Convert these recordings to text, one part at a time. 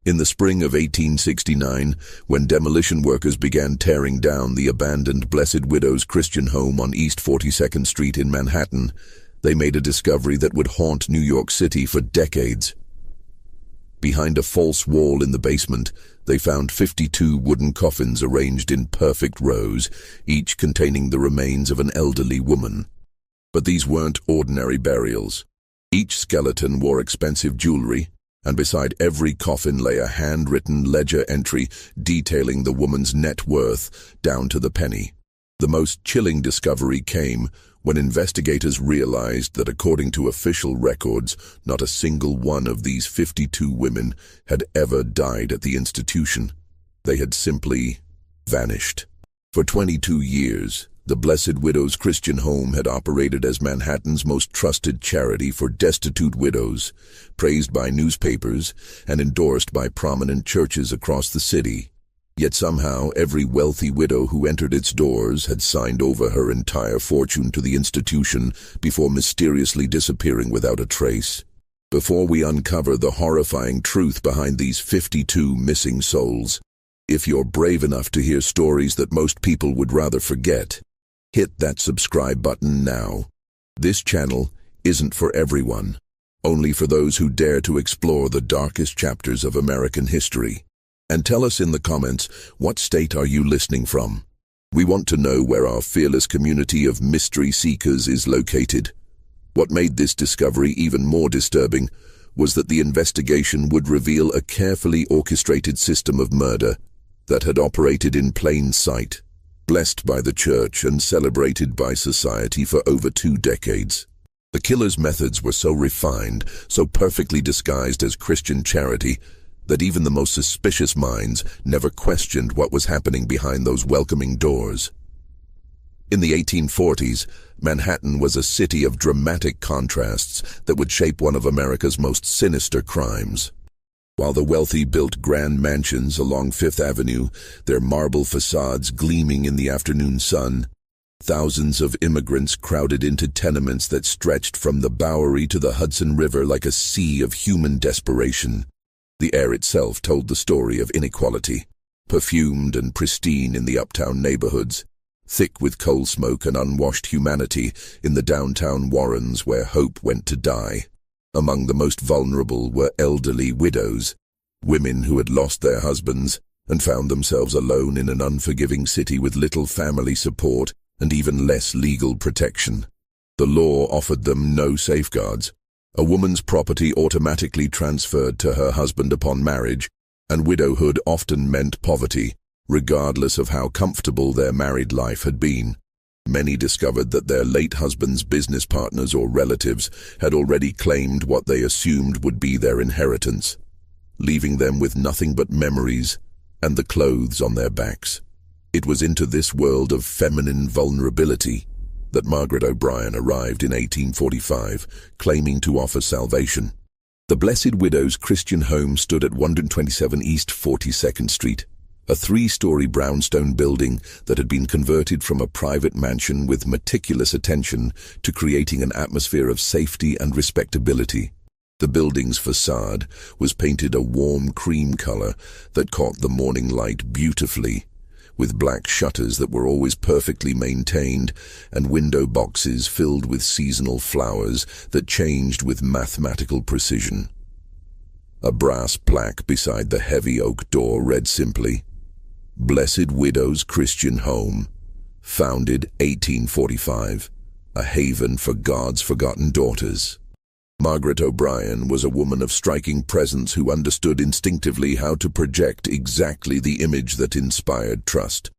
In the spring of 1869, when demolition workers began tearing down the abandoned Blessed Widow's Christian home on East 42nd Street in Manhattan, they made a discovery that would haunt New York City for decades. Behind a false wall in the basement, they found 52 wooden coffins arranged in perfect rows, each containing the remains of an elderly woman. But these weren't ordinary burials. Each skeleton wore expensive jewelry, and beside every coffin lay a handwritten ledger entry detailing the woman's net worth down to the penny. The most chilling discovery came when investigators realized that according to official records, not a single one of these 52 women had ever died at the institution. They had simply vanished. For 22 years, the Blessed Widow's Christian Home had operated as Manhattan's most trusted charity for destitute widows, praised by newspapers and endorsed by prominent churches across the city. Yet somehow every wealthy widow who entered its doors had signed over her entire fortune to the institution before mysteriously disappearing without a trace. Before we uncover the horrifying truth behind these 52 missing souls, if you're brave enough to hear stories that most people would rather forget, hit that subscribe button now. This channel isn't for everyone, only for those who dare to explore the darkest chapters of American history. And tell us in the comments, what state are you listening from? We want to know where our fearless community of mystery seekers is located. What made this discovery even more disturbing was that the investigation would reveal a carefully orchestrated system of murder that had operated in plain sight, blessed by the church and celebrated by society for over 2 decades. The killer's methods were so refined, so perfectly disguised as Christian charity, that even the most suspicious minds never questioned what was happening behind those welcoming doors. In the 1840s, Manhattan was a city of dramatic contrasts that would shape one of America's most sinister crimes. While the wealthy built grand mansions along Fifth Avenue, their marble facades gleaming in the afternoon sun, thousands of immigrants crowded into tenements that stretched from the Bowery to the Hudson River like a sea of human desperation. The air itself told the story of inequality, perfumed and pristine in the uptown neighborhoods, thick with coal smoke and unwashed humanity in the downtown warrens where hope went to die. Among the most vulnerable were elderly widows, women who had lost their husbands and found themselves alone in an unforgiving city with little family support and even less legal protection. The law offered them no safeguards. A woman's property automatically transferred to her husband upon marriage, and widowhood often meant poverty, regardless of how comfortable their married life had been. Many discovered that their late husband's business partners or relatives had already claimed what they assumed would be their inheritance, leaving them with nothing but memories and the clothes on their backs. It was into this world of feminine vulnerability that Margaret O'Brien arrived in 1845, claiming to offer salvation. The Blessed Widow's Christian Home stood at 127 East 42nd Street, a 3-story brownstone building that had been converted from a private mansion with meticulous attention to creating an atmosphere of safety and respectability. The building's facade was painted a warm cream color that caught the morning light beautifully, with black shutters that were always perfectly maintained and window boxes filled with seasonal flowers that changed with mathematical precision. A brass plaque beside the heavy oak door read simply, "Blessed Widow's Christian Home, founded 1845, a haven for God's forgotten daughters." Margaret O'Brien was a woman of striking presence who understood instinctively how to project exactly the image that inspired trust.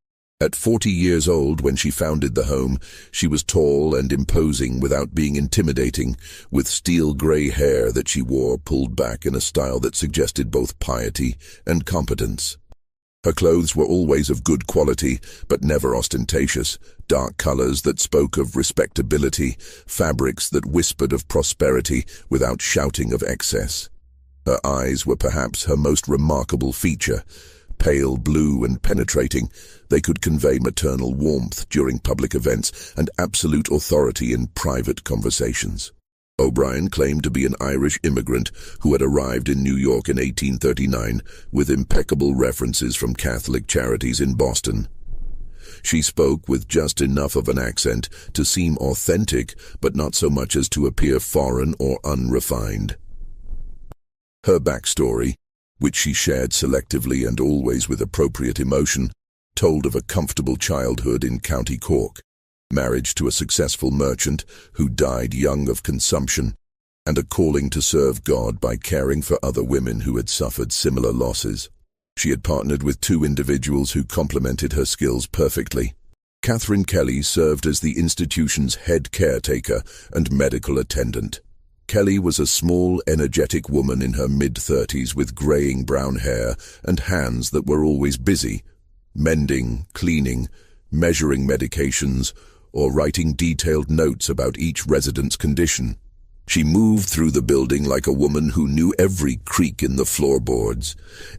At 40 years old when she founded the home, she was tall and imposing without being intimidating, with steel-gray hair that she wore pulled back in a style that suggested both piety and competence. Her clothes were always of good quality, but never ostentatious, dark colors that spoke of respectability, fabrics that whispered of prosperity without shouting of excess. Her eyes were perhaps her most remarkable feature. Pale blue and penetrating, they could convey maternal warmth during public events and absolute authority in private conversations. O'Brien claimed to be an Irish immigrant who had arrived in New York in 1839 with impeccable references from Catholic charities in Boston. She spoke with just enough of an accent to seem authentic, but not so much as to appear foreign or unrefined. Her backstory, which she shared selectively and always with appropriate emotion, told of a comfortable childhood in County Cork, marriage to a successful merchant who died young of consumption, and a calling to serve God by caring for other women who had suffered similar losses. She had partnered with two individuals who complemented her skills perfectly. Catherine Kelly served as the institution's head caretaker and medical attendant. Kelly was a small, energetic woman in her mid-30s with graying brown hair and hands that were always busy, mending, cleaning, measuring medications, or writing detailed notes about each resident's condition. She moved through the building like a woman who knew every creak in the floorboards,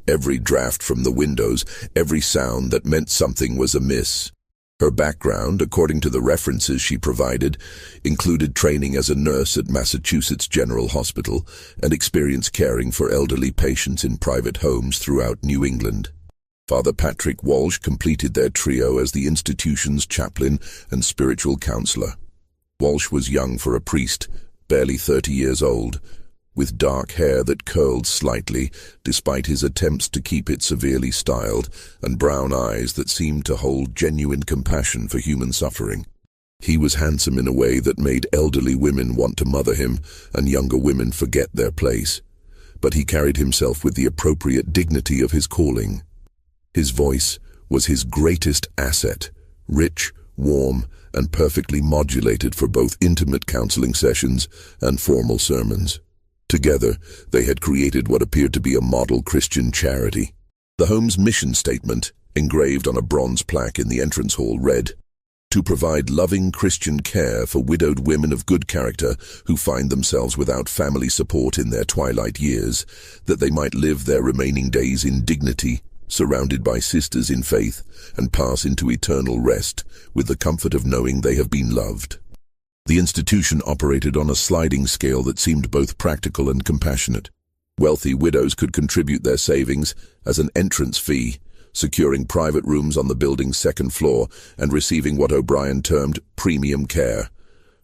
every draft from the windows, every sound that meant something was amiss. Her background, according to the references she provided, included training as a nurse at Massachusetts General Hospital and experience caring for elderly patients in private homes throughout New England. Father Patrick Walsh completed their trio as the institution's chaplain and spiritual counselor. Walsh was young for a priest, barely 30 years old, with dark hair that curled slightly despite his attempts to keep it severely styled, and brown eyes that seemed to hold genuine compassion for human suffering. He was handsome in a way that made elderly women want to mother him and younger women forget their place, but he carried himself with the appropriate dignity of his calling. His voice was his greatest asset, rich, warm, and perfectly modulated for both intimate counseling sessions and formal sermons. Together, they had created what appeared to be a model Christian charity. The home's mission statement, engraved on a bronze plaque in the entrance hall, read, "To provide loving Christian care for widowed women of good character who find themselves without family support in their twilight years, that they might live their remaining days in dignity, surrounded by sisters in faith, and pass into eternal rest with the comfort of knowing they have been loved." The institution operated on a sliding scale that seemed both practical and compassionate. Wealthy widows could contribute their savings as an entrance fee, securing private rooms on the building's second floor and receiving what O'Brien termed premium care,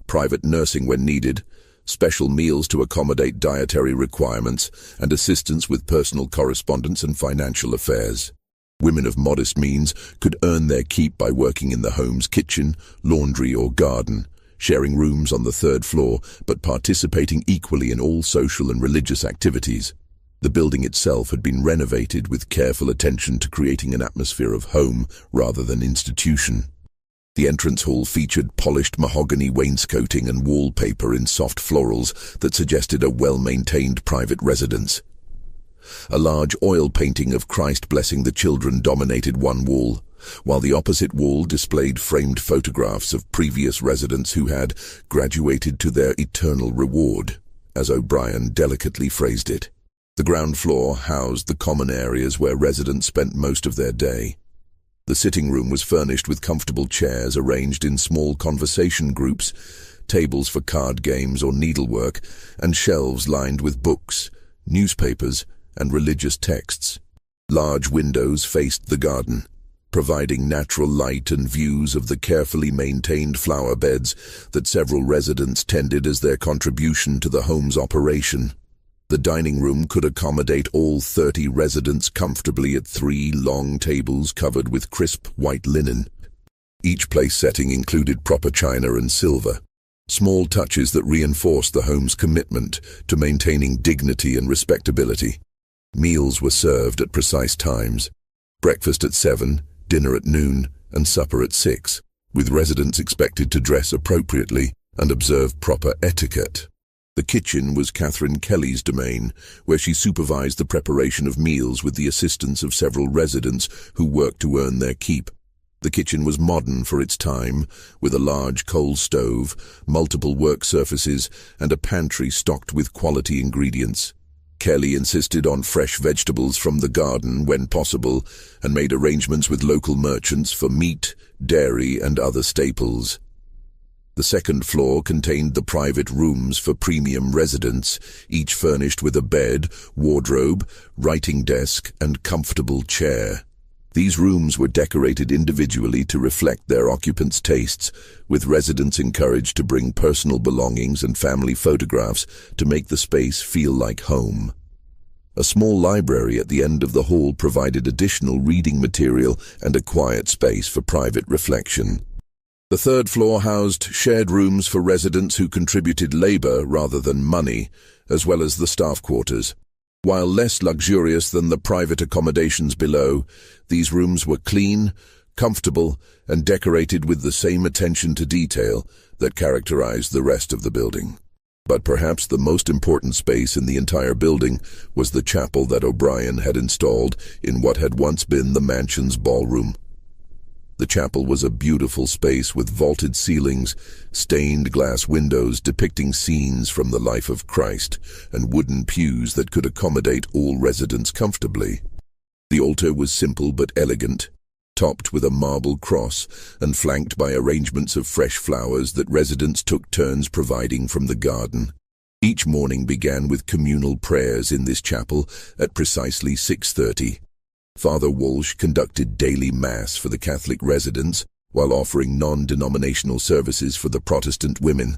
private nursing when needed, special meals to accommodate dietary requirements, and assistance with personal correspondence and financial affairs. Women of modest means could earn their keep by working in the home's kitchen, laundry, or garden, sharing rooms on the third floor, but participating equally in all social and religious activities. The building itself had been renovated with careful attention to creating an atmosphere of home rather than institution. The entrance hall featured polished mahogany wainscoting and wallpaper in soft florals that suggested a well-maintained private residence. A large oil painting of Christ blessing the children dominated one wall, while the opposite wall displayed framed photographs of previous residents who had graduated to their eternal reward, as O'Brien delicately phrased it. The ground floor housed the common areas where residents spent most of their day. The sitting room was furnished with comfortable chairs arranged in small conversation groups, tables for card games or needlework, and shelves lined with books, newspapers, and religious texts. Large windows faced the garden, providing natural light and views of the carefully maintained flower beds that several residents tended as their contribution to the home's operation. The dining room could accommodate all 30 residents comfortably at 3 long tables covered with crisp white linen. Each place setting included proper china and silver, small touches that reinforced the home's commitment to maintaining dignity and respectability. Meals were served at precise times, breakfast at 7, dinner at noon, and supper at 6, with residents expected to dress appropriately and observe proper etiquette. The kitchen was Catherine Kelly's domain, where she supervised the preparation of meals with the assistance of several residents who worked to earn their keep. The kitchen was modern for its time, with a large coal stove, multiple work surfaces, and a pantry stocked with quality ingredients. Kelly insisted on fresh vegetables from the garden when possible, and made arrangements with local merchants for meat, dairy, and other staples. The second floor contained the private rooms for premium residents, each furnished with a bed, wardrobe, writing desk, and comfortable chair. These rooms were decorated individually to reflect their occupants' tastes, with residents encouraged to bring personal belongings and family photographs to make the space feel like home. A small library at the end of the hall provided additional reading material and a quiet space for private reflection. The third floor housed shared rooms for residents who contributed labor rather than money, as well as the staff quarters. While less luxurious than the private accommodations below, these rooms were clean, comfortable, and decorated with the same attention to detail that characterized the rest of the building. But perhaps the most important space in the entire building was the chapel that O'Brien had installed in what had once been the mansion's ballroom. The chapel was a beautiful space with vaulted ceilings, stained glass windows depicting scenes from the life of Christ, and wooden pews that could accommodate all residents comfortably. The altar was simple but elegant, topped with a marble cross and flanked by arrangements of fresh flowers that residents took turns providing from the garden. Each morning began with communal prayers in this chapel at precisely 6:30. Father Walsh conducted daily Mass for the Catholic residents while offering non-denominational services for the Protestant women.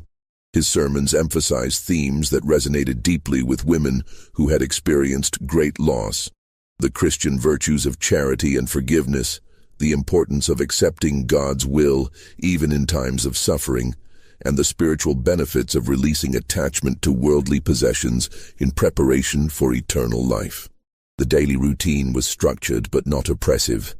His sermons emphasized themes that resonated deeply with women who had experienced great loss: the Christian virtues of charity and forgiveness, the importance of accepting God's will even in times of suffering, and the spiritual benefits of releasing attachment to worldly possessions in preparation for eternal life. The daily routine was structured but not oppressive,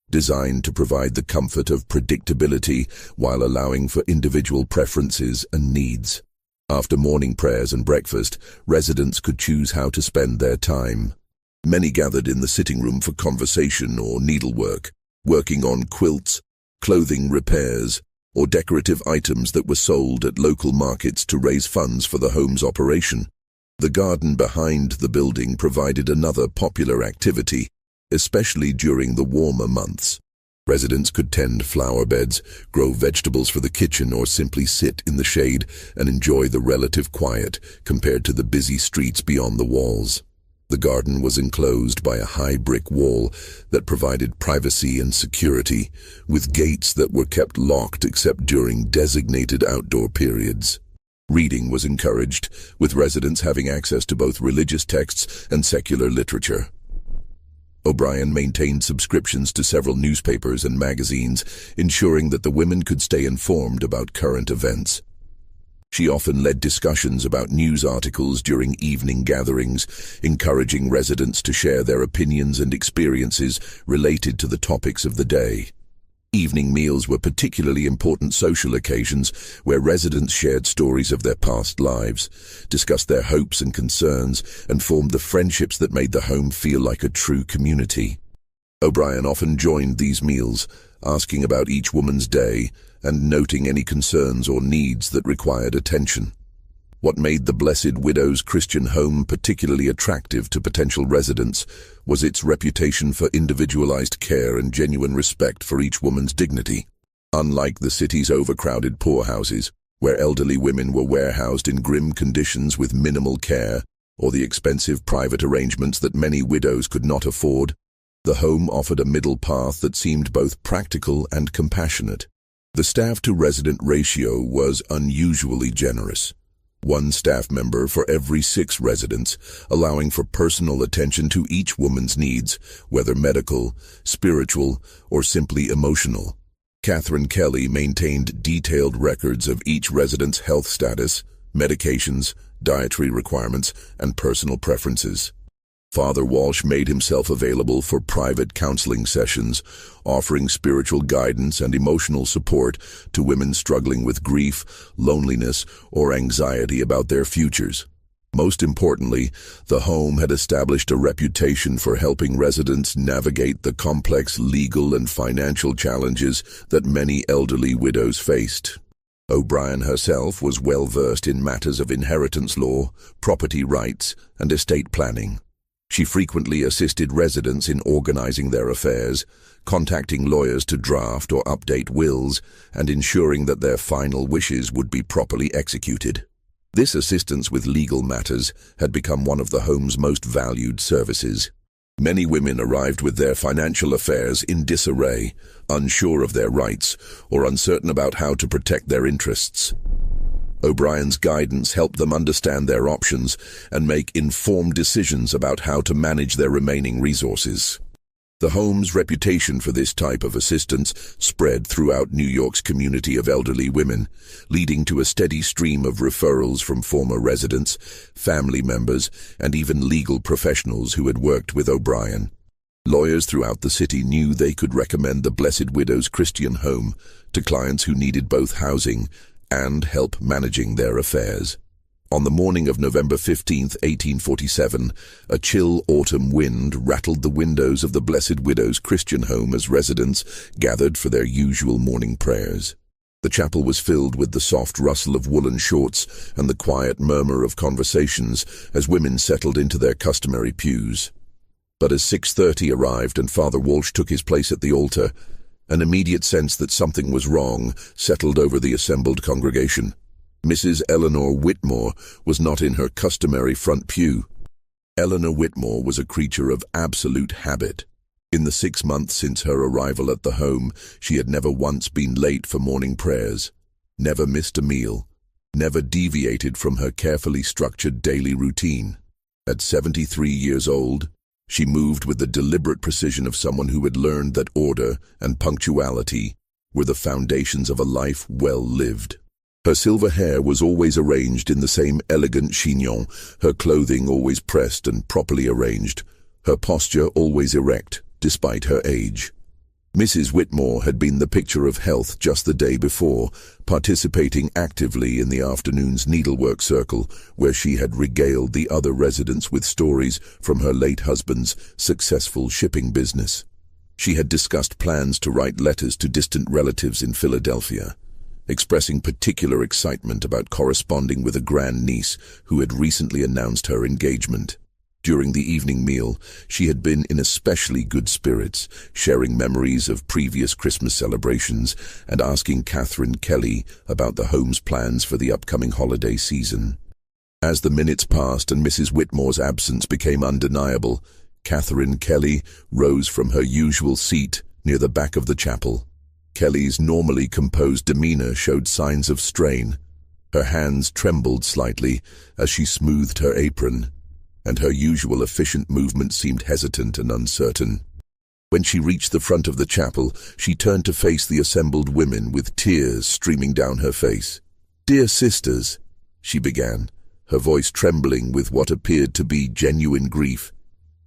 designed to provide the comfort of predictability while allowing for individual preferences and needs. After morning prayers and breakfast, residents could choose how to spend their time. Many gathered in the sitting room for conversation or needlework, working on quilts, clothing repairs, or decorative items that were sold at local markets to raise funds for the home's operation. The garden behind the building provided another popular activity, especially during the warmer months. Residents could tend flower beds, grow vegetables for the kitchen, or simply sit in the shade and enjoy the relative quiet compared to the busy streets beyond the walls. The garden was enclosed by a high brick wall that provided privacy and security, with gates that were kept locked except during designated outdoor periods. Reading was encouraged, with residents having access to both religious texts and secular literature. O'Brien maintained subscriptions to several newspapers and magazines, ensuring that the women could stay informed about current events. She often led discussions about news articles during evening gatherings, encouraging residents to share their opinions and experiences related to the topics of the day. Evening meals were particularly important social occasions where residents shared stories of their past lives, discussed their hopes and concerns, and formed the friendships that made the home feel like a true community. O'Brien often joined these meals, asking about each woman's day and noting any concerns or needs that required attention. What made the Blessed Widow's Christian home particularly attractive to potential residents was its reputation for individualized care and genuine respect for each woman's dignity. Unlike the city's overcrowded poorhouses, where elderly women were warehoused in grim conditions with minimal care, or the expensive private arrangements that many widows could not afford, the home offered a middle path that seemed both practical and compassionate. The staff-to-resident ratio was unusually generous. One staff member for every 6 residents, allowing for personal attention to each woman's needs, whether medical, spiritual, or simply emotional. Catherine Kelly maintained detailed records of each resident's health status, medications, dietary requirements, and personal preferences. Father Walsh made himself available for private counseling sessions, offering spiritual guidance and emotional support to women struggling with grief, loneliness, or anxiety about their futures. Most importantly, the home had established a reputation for helping residents navigate the complex legal and financial challenges that many elderly widows faced. O'Brien herself was well versed in matters of inheritance law, property rights, and estate planning. She frequently assisted residents in organizing their affairs, contacting lawyers to draft or update wills, and ensuring that their final wishes would be properly executed. This assistance with legal matters had become one of the home's most valued services. Many women arrived with their financial affairs in disarray, unsure of their rights, or uncertain about how to protect their interests. O'Brien's guidance helped them understand their options and make informed decisions about how to manage their remaining resources. The home's reputation for this type of assistance spread throughout New York's community of elderly women, leading to a steady stream of referrals from former residents, family members, and even legal professionals who had worked with O'Brien. Lawyers throughout the city knew they could recommend the Blessed Widow's Christian Home to clients who needed both housing and help managing their affairs. On the morning of November 15, 1847, a chill autumn wind rattled the windows of the Blessed Widow's Christian Home as residents gathered for their usual morning prayers. The chapel was filled with the soft rustle of woolen shorts and the quiet murmur of conversations as women settled into their customary pews. But as 6:30 arrived and Father Walsh took his place at the altar, an immediate sense that something was wrong settled over the assembled congregation. Mrs. Eleanor Whitmore was not in her customary front pew. Eleanor Whitmore was a creature of absolute habit. In the 6 months since her arrival at the home, she had never once been late for morning prayers, never missed a meal, never deviated from her carefully structured daily routine. At 73 years old, she moved with the deliberate precision of someone who had learned that order and punctuality were the foundations of a life well lived. Her silver hair was always arranged in the same elegant chignon, her clothing always pressed and properly arranged, her posture always erect, despite her age. Mrs. Whitmore had been the picture of health just the day before, participating actively in the afternoon's needlework circle, where she had regaled the other residents with stories from her late husband's successful shipping business. She had discussed plans to write letters to distant relatives in Philadelphia, expressing particular excitement about corresponding with a grandniece who had recently announced her engagement. During the evening meal, she had been in especially good spirits, sharing memories of previous Christmas celebrations and asking Catherine Kelly about the home's plans for the upcoming holiday season. As the minutes passed and Mrs. Whitmore's absence became undeniable, Catherine Kelly rose from her usual seat near the back of the chapel. Kelly's normally composed demeanor showed signs of strain. Her hands trembled slightly as she smoothed her apron, and her usual efficient movement seemed hesitant and uncertain. When she reached the front of the chapel, she turned to face the assembled women with tears streaming down her face. "Dear sisters," she began, her voice trembling with what appeared to be genuine grief,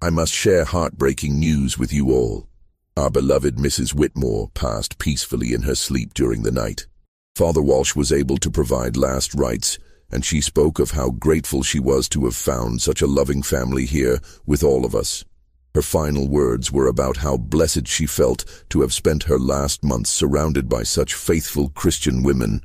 "I must share heartbreaking news with you all. Our beloved Mrs. Whitmore passed peacefully in her sleep during the night. Father Walsh was able to provide last rites, and she spoke of how grateful she was to have found such a loving family here with all of us. Her final words were about how blessed she felt to have spent her last months surrounded by such faithful Christian women."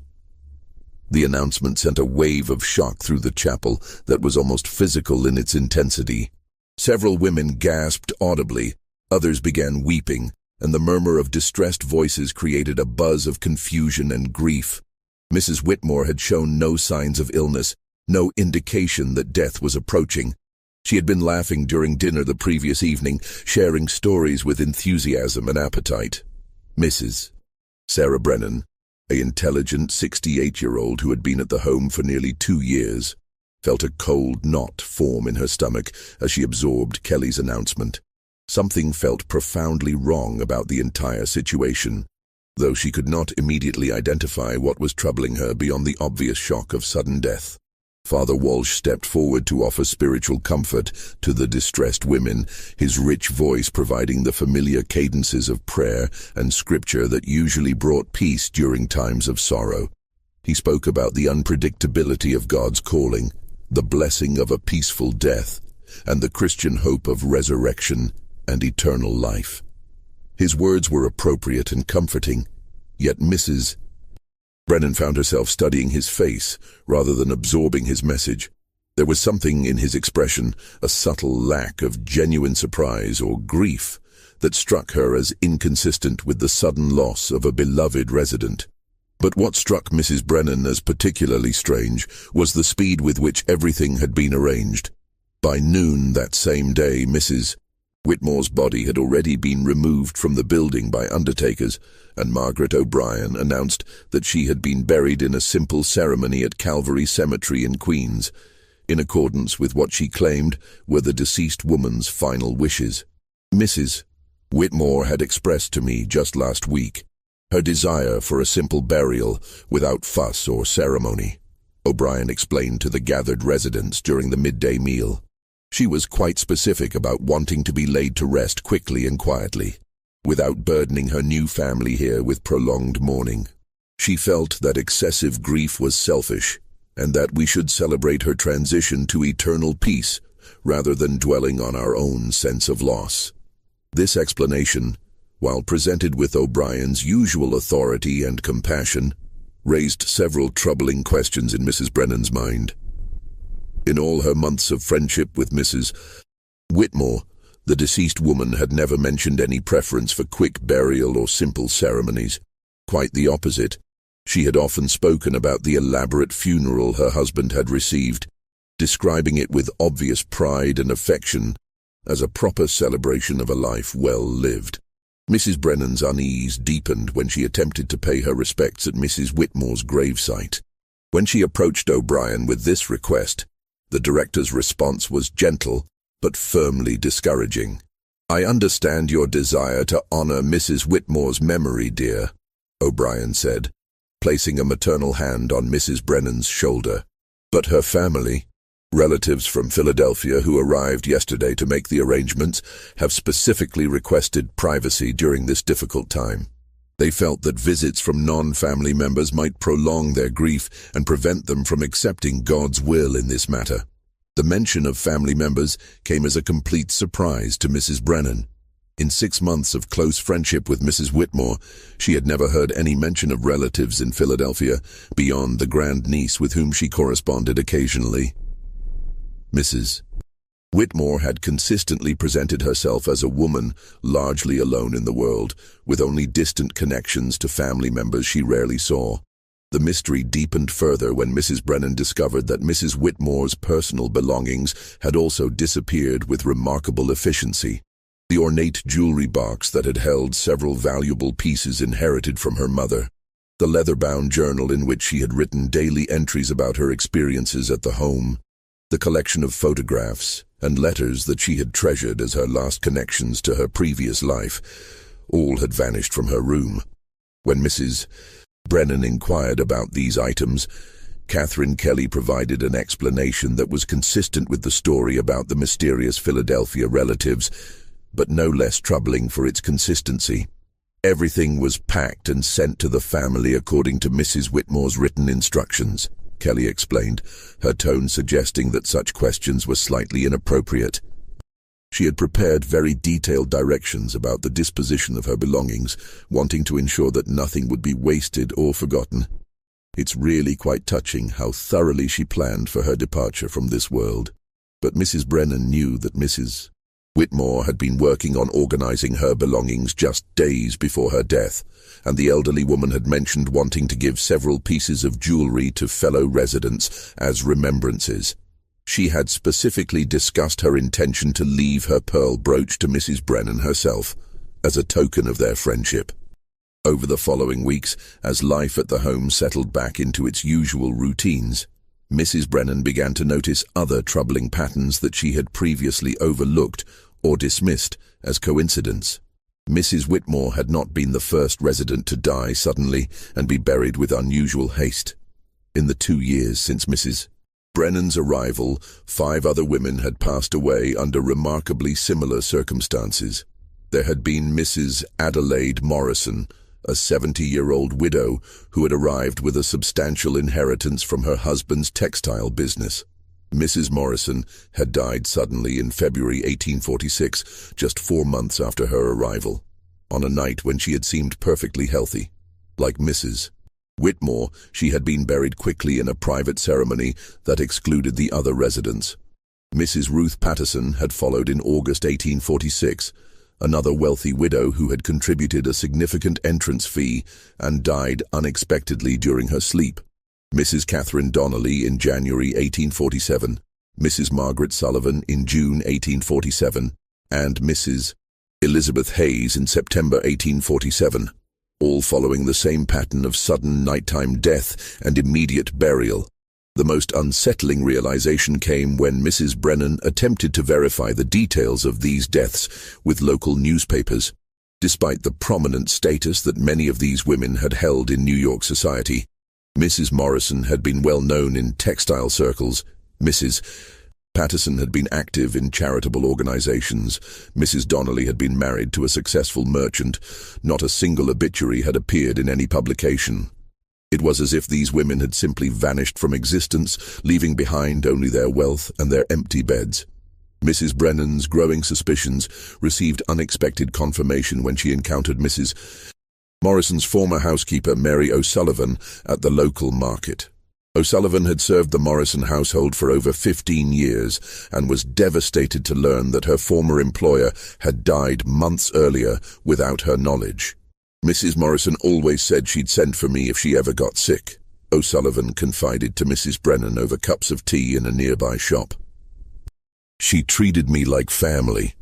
The announcement sent a wave of shock through the chapel that was almost physical in its intensity. Several women gasped audibly, others began weeping, and the murmur of distressed voices created a buzz of confusion and grief. Mrs. Whitmore had shown no signs of illness, no indication that death was approaching. She had been laughing during dinner the previous evening, sharing stories with enthusiasm and appetite. Mrs. Sarah Brennan, an intelligent 68-year-old who had been at the home for nearly 2 years, felt a cold knot form in her stomach as she absorbed Kelly's announcement. Something felt profoundly wrong about the entire situation, though she could not immediately identify what was troubling her beyond the obvious shock of sudden death. Father Walsh stepped forward to offer spiritual comfort to the distressed women, his rich voice providing the familiar cadences of prayer and scripture that usually brought peace during times of sorrow. He spoke about the unpredictability of God's calling, the blessing of a peaceful death, and the Christian hope of resurrection and eternal life. His words were appropriate and comforting, yet Mrs. Brennan found herself studying his face rather than absorbing his message. There was something in his expression, a subtle lack of genuine surprise or grief, that struck her as inconsistent with the sudden loss of a beloved resident. But what struck Mrs. Brennan as particularly strange was the speed with which everything had been arranged. By noon that same day, Mrs. Whitmore's body had already been removed from the building by undertakers, and Margaret O'Brien announced that she had been buried in a simple ceremony at Calvary Cemetery in Queens, in accordance with what she claimed were the deceased woman's final wishes. Mrs. Whitmore had expressed to me just last week her desire for a simple burial without fuss or ceremony, O'Brien explained to the gathered residents during the midday meal. She was quite specific about wanting to be laid to rest quickly and quietly, without burdening her new family here with prolonged mourning. She felt that excessive grief was selfish, and that we should celebrate her transition to eternal peace rather than dwelling on our own sense of loss. This explanation, while presented with O'Brien's usual authority and compassion, raised several troubling questions in Mrs. Brennan's mind. In all her months of friendship with Mrs. Whitmore, the deceased woman had never mentioned any preference for quick burial or simple ceremonies. Quite the opposite. She had often spoken about the elaborate funeral her husband had received, describing it with obvious pride and affection as a proper celebration of a life well lived. Mrs. Brennan's unease deepened when she attempted to pay her respects at Mrs. Whitmore's gravesite. When she approached O'Brien with this request, the director's response was gentle but firmly discouraging. "I understand your desire to honor Mrs. Whitmore's memory, dear," O'Brien said, placing a maternal hand on Mrs. Brennan's shoulder. "But her family, relatives from Philadelphia who arrived yesterday to make the arrangements, have specifically requested privacy during this difficult time. They felt that visits from non-family members might prolong their grief and prevent them from accepting God's will in this matter." The mention of family members came as a complete surprise to Mrs. Brennan. In 6 months of close friendship with Mrs. Whitmore, she had never heard any mention of relatives in Philadelphia beyond the grandniece with whom she corresponded occasionally. Mrs. Whitmore had consistently presented herself as a woman largely alone in the world, with only distant connections to family members she rarely saw. The mystery deepened further when Mrs. Brennan discovered that Mrs. Whitmore's personal belongings had also disappeared with remarkable efficiency. The ornate jewelry box that had held several valuable pieces inherited from her mother, the leather-bound journal in which she had written daily entries about her experiences at the home, the collection of photographs and letters that she had treasured as her last connections to her previous life, all had vanished from her room. When Mrs. Brennan inquired about these items, Catherine Kelly provided an explanation that was consistent with the story about the mysterious Philadelphia relatives, but no less troubling for its consistency. Everything was packed and sent to the family according to Mrs. Whitmore's written instructions, Kelly explained, her tone suggesting that such questions were slightly inappropriate. She had prepared very detailed directions about the disposition of her belongings, wanting to ensure that nothing would be wasted or forgotten. It's really quite touching how thoroughly she planned for her departure from this world. But Mrs. Brennan knew that Mrs. Whitmore had been working on organizing her belongings just days before her death, and the elderly woman had mentioned wanting to give several pieces of jewelry to fellow residents as remembrances. She had specifically discussed her intention to leave her pearl brooch to Mrs. Brennan herself, as a token of their friendship. Over the following weeks, as life at the home settled back into its usual routines, Mrs. Brennan began to notice other troubling patterns that she had previously overlooked or dismissed as coincidence. Mrs. Whitmore had not been the first resident to die suddenly and be buried with unusual haste. In the 2 years since Mrs. Brennan's arrival, 5 other women had passed away under remarkably similar circumstances. There had been Mrs. Adelaide Morrison, a 70-year-old widow who had arrived with a substantial inheritance from her husband's textile business. Mrs. Morrison had died suddenly in February 1846, just 4 months after her arrival, on a night when she had seemed perfectly healthy. Like Mrs. Whitmore, she had been buried quickly in a private ceremony that excluded the other residents. Mrs. Ruth Patterson had followed in August 1846, another wealthy widow who had contributed a significant entrance fee and died unexpectedly during her sleep. Mrs. Catherine Donnelly in January 1847, Mrs. Margaret Sullivan in June 1847, and Mrs. Elizabeth Hayes in September 1847, all following the same pattern of sudden nighttime death and immediate burial. The most unsettling realization came when Mrs. Brennan attempted to verify the details of these deaths with local newspapers. Despite the prominent status that many of these women had held in New York society, Mrs. Morrison had been well known in textile circles. Mrs. Patterson had been active in charitable organizations. Mrs. Donnelly had been married to a successful merchant. Not a single obituary had appeared in any publication. It was as if these women had simply vanished from existence, leaving behind only their wealth and their empty beds. Mrs. Brennan's growing suspicions received unexpected confirmation when she encountered Mrs. Morrison's former housekeeper, Mary O'Sullivan, at the local market. O'Sullivan had served the Morrison household for over 15 years and was devastated to learn that her former employer had died months earlier without her knowledge. Mrs. Morrison always said she'd send for me if she ever got sick, O'Sullivan confided to Mrs. Brennan over cups of tea in a nearby shop. She treated me like family,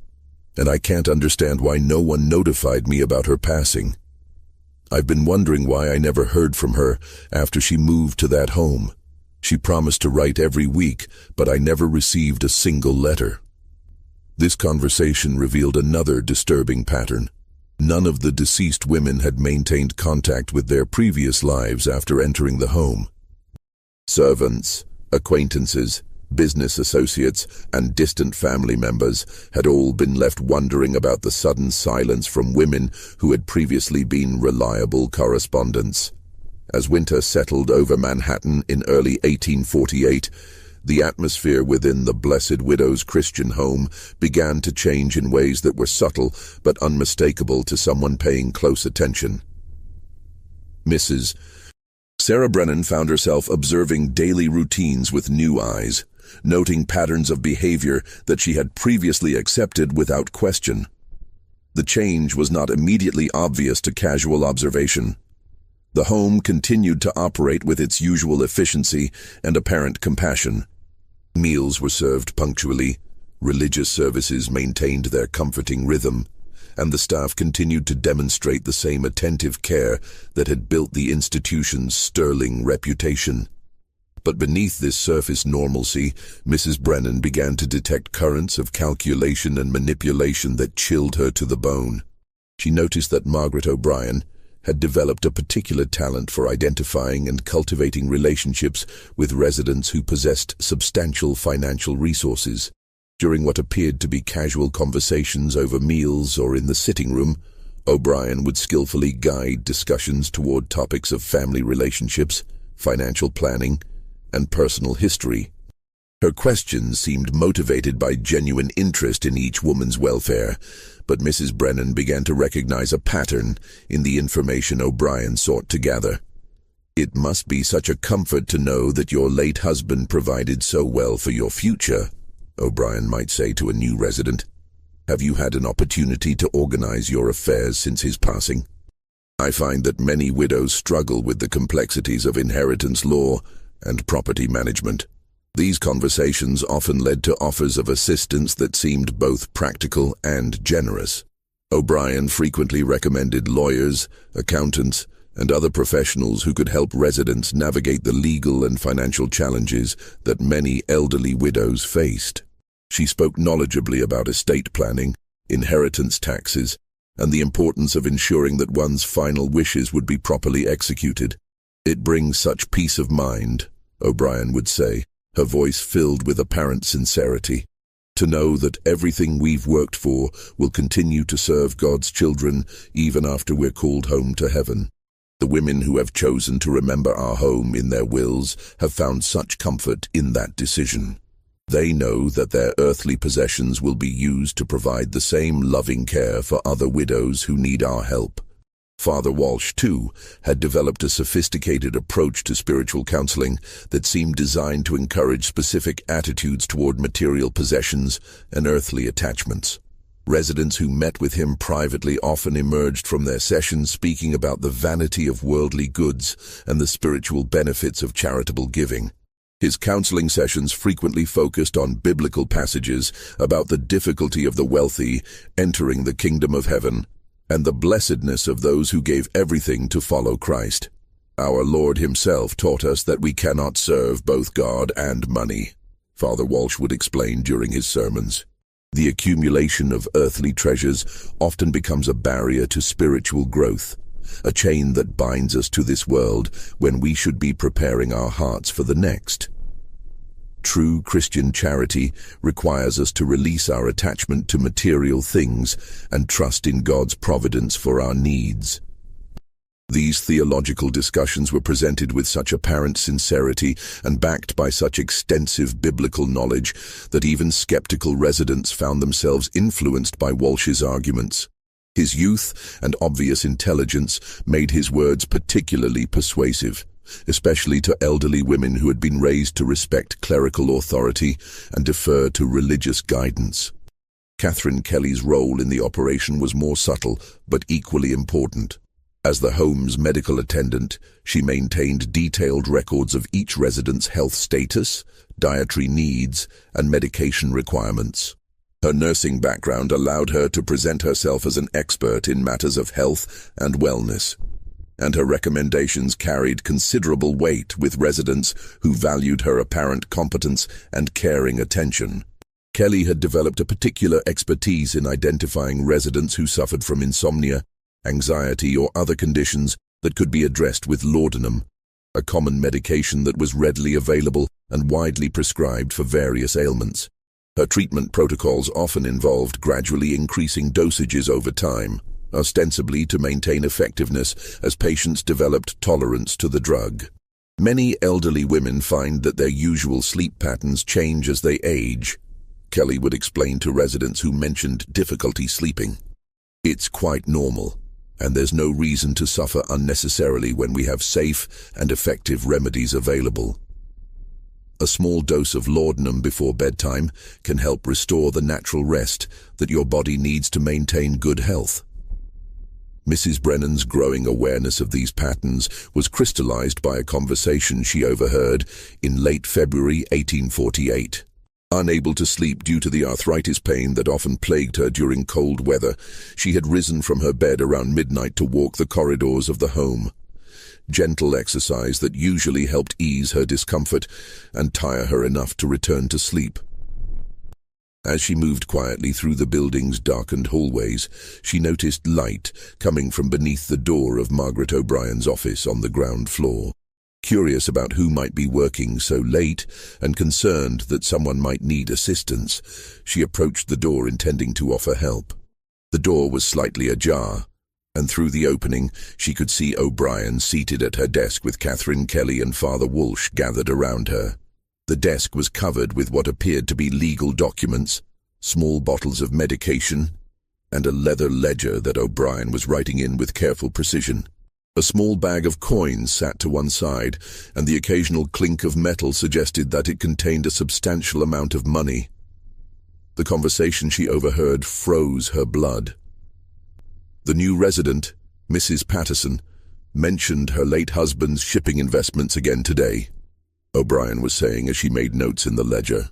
and I can't understand why no one notified me about her passing. I've been wondering why I never heard from her after she moved to that home. She promised to write every week, but I never received a single letter. This conversation revealed another disturbing pattern. None of the deceased women had maintained contact with their previous lives after entering the home. Servants, acquaintances, business associates, and distant family members had all been left wondering about the sudden silence from women who had previously been reliable correspondents. As winter settled over Manhattan in early 1848, the atmosphere within the Blessed Widow's Christian home began to change in ways that were subtle but unmistakable to someone paying close attention. Mrs. Sarah Brennan found herself observing daily routines with new eyes, noting patterns of behavior that she had previously accepted without question. The change was not immediately obvious to casual observation. The home continued to operate with its usual efficiency and apparent compassion. Meals were served punctually, religious services maintained their comforting rhythm, and the staff continued to demonstrate the same attentive care that had built the institution's sterling reputation. But beneath this surface normalcy, Mrs. Brennan began to detect currents of calculation and manipulation that chilled her to the bone. She noticed that Margaret O'Brien had developed a particular talent for identifying and cultivating relationships with residents who possessed substantial financial resources. During what appeared to be casual conversations over meals or in the sitting room, O'Brien would skillfully guide discussions toward topics of family relationships, financial planning, and personal history. Her questions seemed motivated by genuine interest in each woman's welfare, but Mrs. Brennan began to recognize a pattern in the information O'Brien sought to gather. "It must be such a comfort to know that your late husband provided so well for your future," O'Brien might say to a new resident. "Have you had an opportunity to organize your affairs since his passing? I find that many widows struggle with the complexities of inheritance law and property management." These conversations often led to offers of assistance that seemed both practical and generous. O'Brien frequently recommended lawyers, accountants, and other professionals who could help residents navigate the legal and financial challenges that many elderly widows faced. She spoke knowledgeably about estate planning, inheritance taxes, and the importance of ensuring that one's final wishes would be properly executed. "It brings such peace of mind," O'Brien would say, her voice filled with apparent sincerity, "to know that everything we've worked for will continue to serve God's children even after we're called home to heaven. The women who have chosen to remember our home in their wills have found such comfort in that decision. They know that their earthly possessions will be used to provide the same loving care for other widows who need our help." Father Walsh, too, had developed a sophisticated approach to spiritual counseling that seemed designed to encourage specific attitudes toward material possessions and earthly attachments. Residents who met with him privately often emerged from their sessions speaking about the vanity of worldly goods and the spiritual benefits of charitable giving. His counseling sessions frequently focused on biblical passages about the difficulty of the wealthy entering the kingdom of heaven and the blessedness of those who gave everything to follow Christ. Our Lord himself taught us that we cannot serve both God and money, Father Walsh would explain during his sermons. The accumulation of earthly treasures often becomes a barrier to spiritual growth, a chain that binds us to this world when we should be preparing our hearts for the next. True Christian charity requires us to release our attachment to material things and trust in God's providence for our needs. These theological discussions were presented with such apparent sincerity and backed by such extensive biblical knowledge that even skeptical residents found themselves influenced by Walsh's arguments. His youth and obvious intelligence made his words particularly persuasive, especially to elderly women who had been raised to respect clerical authority and defer to religious guidance. Catherine Kelly's role in the operation was more subtle but equally important. As the home's medical attendant, she maintained detailed records of each resident's health status, dietary needs, and medication requirements. Her nursing background allowed her to present herself as an expert in matters of health and wellness, and her recommendations carried considerable weight with residents who valued her apparent competence and caring attention. Kelly had developed a particular expertise in identifying residents who suffered from insomnia, anxiety, or other conditions that could be addressed with laudanum, a common medication that was readily available and widely prescribed for various ailments. Her treatment protocols often involved gradually increasing dosages over time, ostensibly to maintain effectiveness as patients developed tolerance to the drug. Many elderly women find that their usual sleep patterns change as they age, Kelly would explain to residents who mentioned difficulty sleeping. It's quite normal, and there's no reason to suffer unnecessarily when we have safe and effective remedies available. A small dose of laudanum before bedtime can help restore the natural rest that your body needs to maintain good health. Mrs. Brennan's growing awareness of these patterns was crystallized by a conversation she overheard in late February 1848. Unable to sleep due to the arthritis pain that often plagued her during cold weather, she had risen from her bed around midnight to walk the corridors of the home. Gentle exercise that usually helped ease her discomfort and tire her enough to return to sleep. As she moved quietly through the building's darkened hallways, she noticed light coming from beneath the door of Margaret O'Brien's office on the ground floor. Curious about who might be working so late and concerned that someone might need assistance, she approached the door intending to offer help. The door was slightly ajar, and through the opening she could see O'Brien seated at her desk with Catherine Kelly and Father Walsh gathered around her. The desk was covered with what appeared to be legal documents, small bottles of medication, and a leather ledger that O'Brien was writing in with careful precision. A small bag of coins sat to one side, and the occasional clink of metal suggested that it contained a substantial amount of money. The conversation she overheard froze her blood. The new resident, Mrs. Patterson, mentioned her late husband's shipping investments again today, O'Brien was saying as she made notes in the ledger.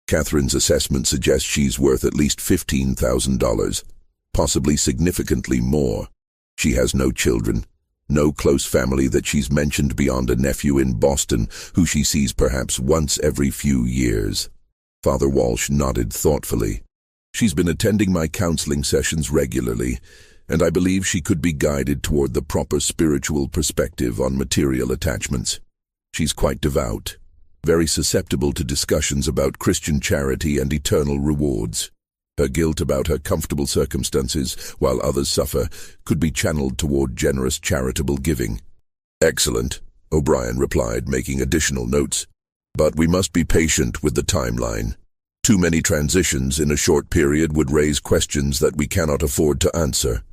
Catherine's assessment suggests she's worth at least $15,000, possibly significantly more. She has no children, no close family that she's mentioned beyond a nephew in Boston who she sees perhaps once every few years. Father Walsh nodded thoughtfully. She's been attending my counseling sessions regularly, and I believe she could be guided toward the proper spiritual perspective on material attachments. She's quite devout, very susceptible to discussions about Christian charity and eternal rewards. Her guilt about her comfortable circumstances, while others suffer, could be channeled toward generous charitable giving. Excellent, O'Brien replied, making additional notes. But we must be patient with the timeline. Too many transitions in a short period would raise questions that we cannot afford to answer.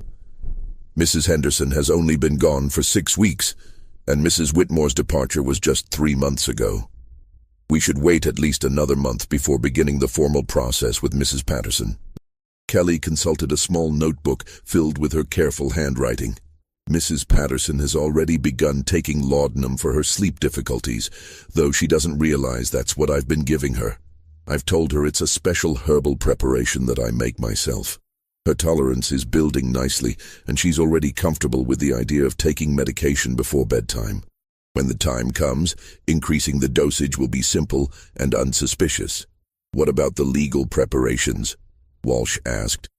Mrs. Henderson has only been gone for 6 weeks, and Mrs. Whitmore's departure was just 3 months ago. We should wait at least another month before beginning the formal process with Mrs. Patterson." Kelly consulted a small notebook filled with her careful handwriting. "Mrs. Patterson has already begun taking laudanum for her sleep difficulties, though she doesn't realize that's what I've been giving her. I've told her it's a special herbal preparation that I make myself. Her tolerance is building nicely, and she's already comfortable with the idea of taking medication before bedtime. When the time comes, increasing the dosage will be simple and unsuspicious." "What about the legal preparations?" Walsh asked.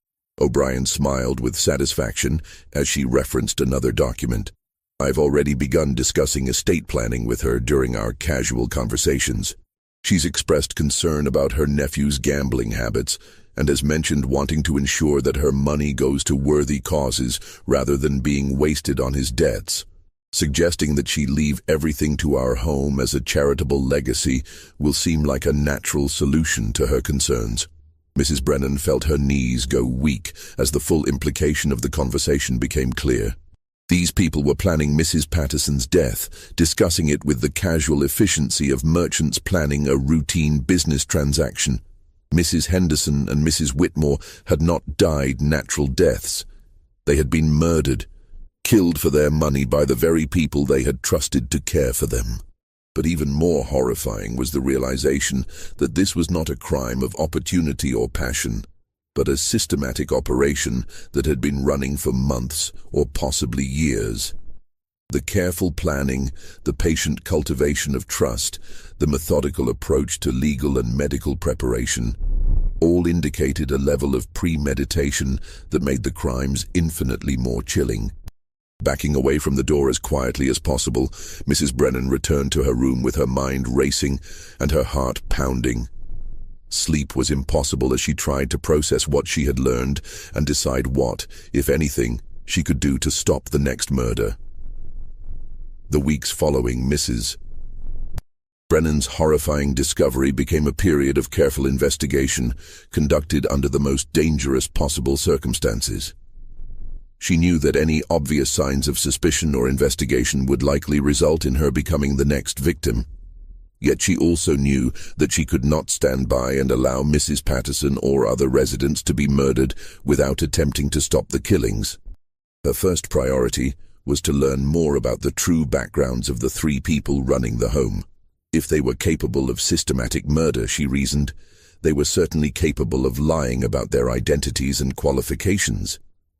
O'Brien smiled with satisfaction as she referenced another document. "I've already begun discussing estate planning with her during our casual conversations. She's expressed concern about her nephew's gambling habits and has mentioned wanting to ensure that her money goes to worthy causes rather than being wasted on his debts. Suggesting that she leave everything to our home as a charitable legacy will seem like a natural solution to her concerns." Mrs. Brennan felt her knees go weak as the full implication of the conversation became clear. These people were planning Mrs. Patterson's death, discussing it with the casual efficiency of merchants planning a routine business transaction. Mrs. Henderson and Mrs. Whitmore had not died natural deaths. They had been murdered, killed for their money by the very people they had trusted to care for them. But even more horrifying was the realization that this was not a crime of opportunity or passion, but a systematic operation that had been running for months or possibly years. The careful planning, the patient cultivation of trust, the methodical approach to legal and medical preparation, all indicated a level of premeditation that made the crimes infinitely more chilling. Backing away from the door as quietly as possible, Mrs. Brennan returned to her room with her mind racing and her heart pounding. Sleep was impossible as she tried to process what she had learned and decide what, if anything, she could do to stop the next murder. The weeks following Mrs. Brennan's horrifying discovery became a period of careful investigation, conducted under the most dangerous possible circumstances. She knew that any obvious signs of suspicion or investigation would likely result in her becoming the next victim. Yet she also knew that she could not stand by and allow Mrs. Patterson or other residents to be murdered without attempting to stop the killings. Her first priority was to learn more about the true backgrounds of the 3 people running the home. If they were capable of systematic murder, she reasoned, they were certainly capable of lying about their identities and qualifications.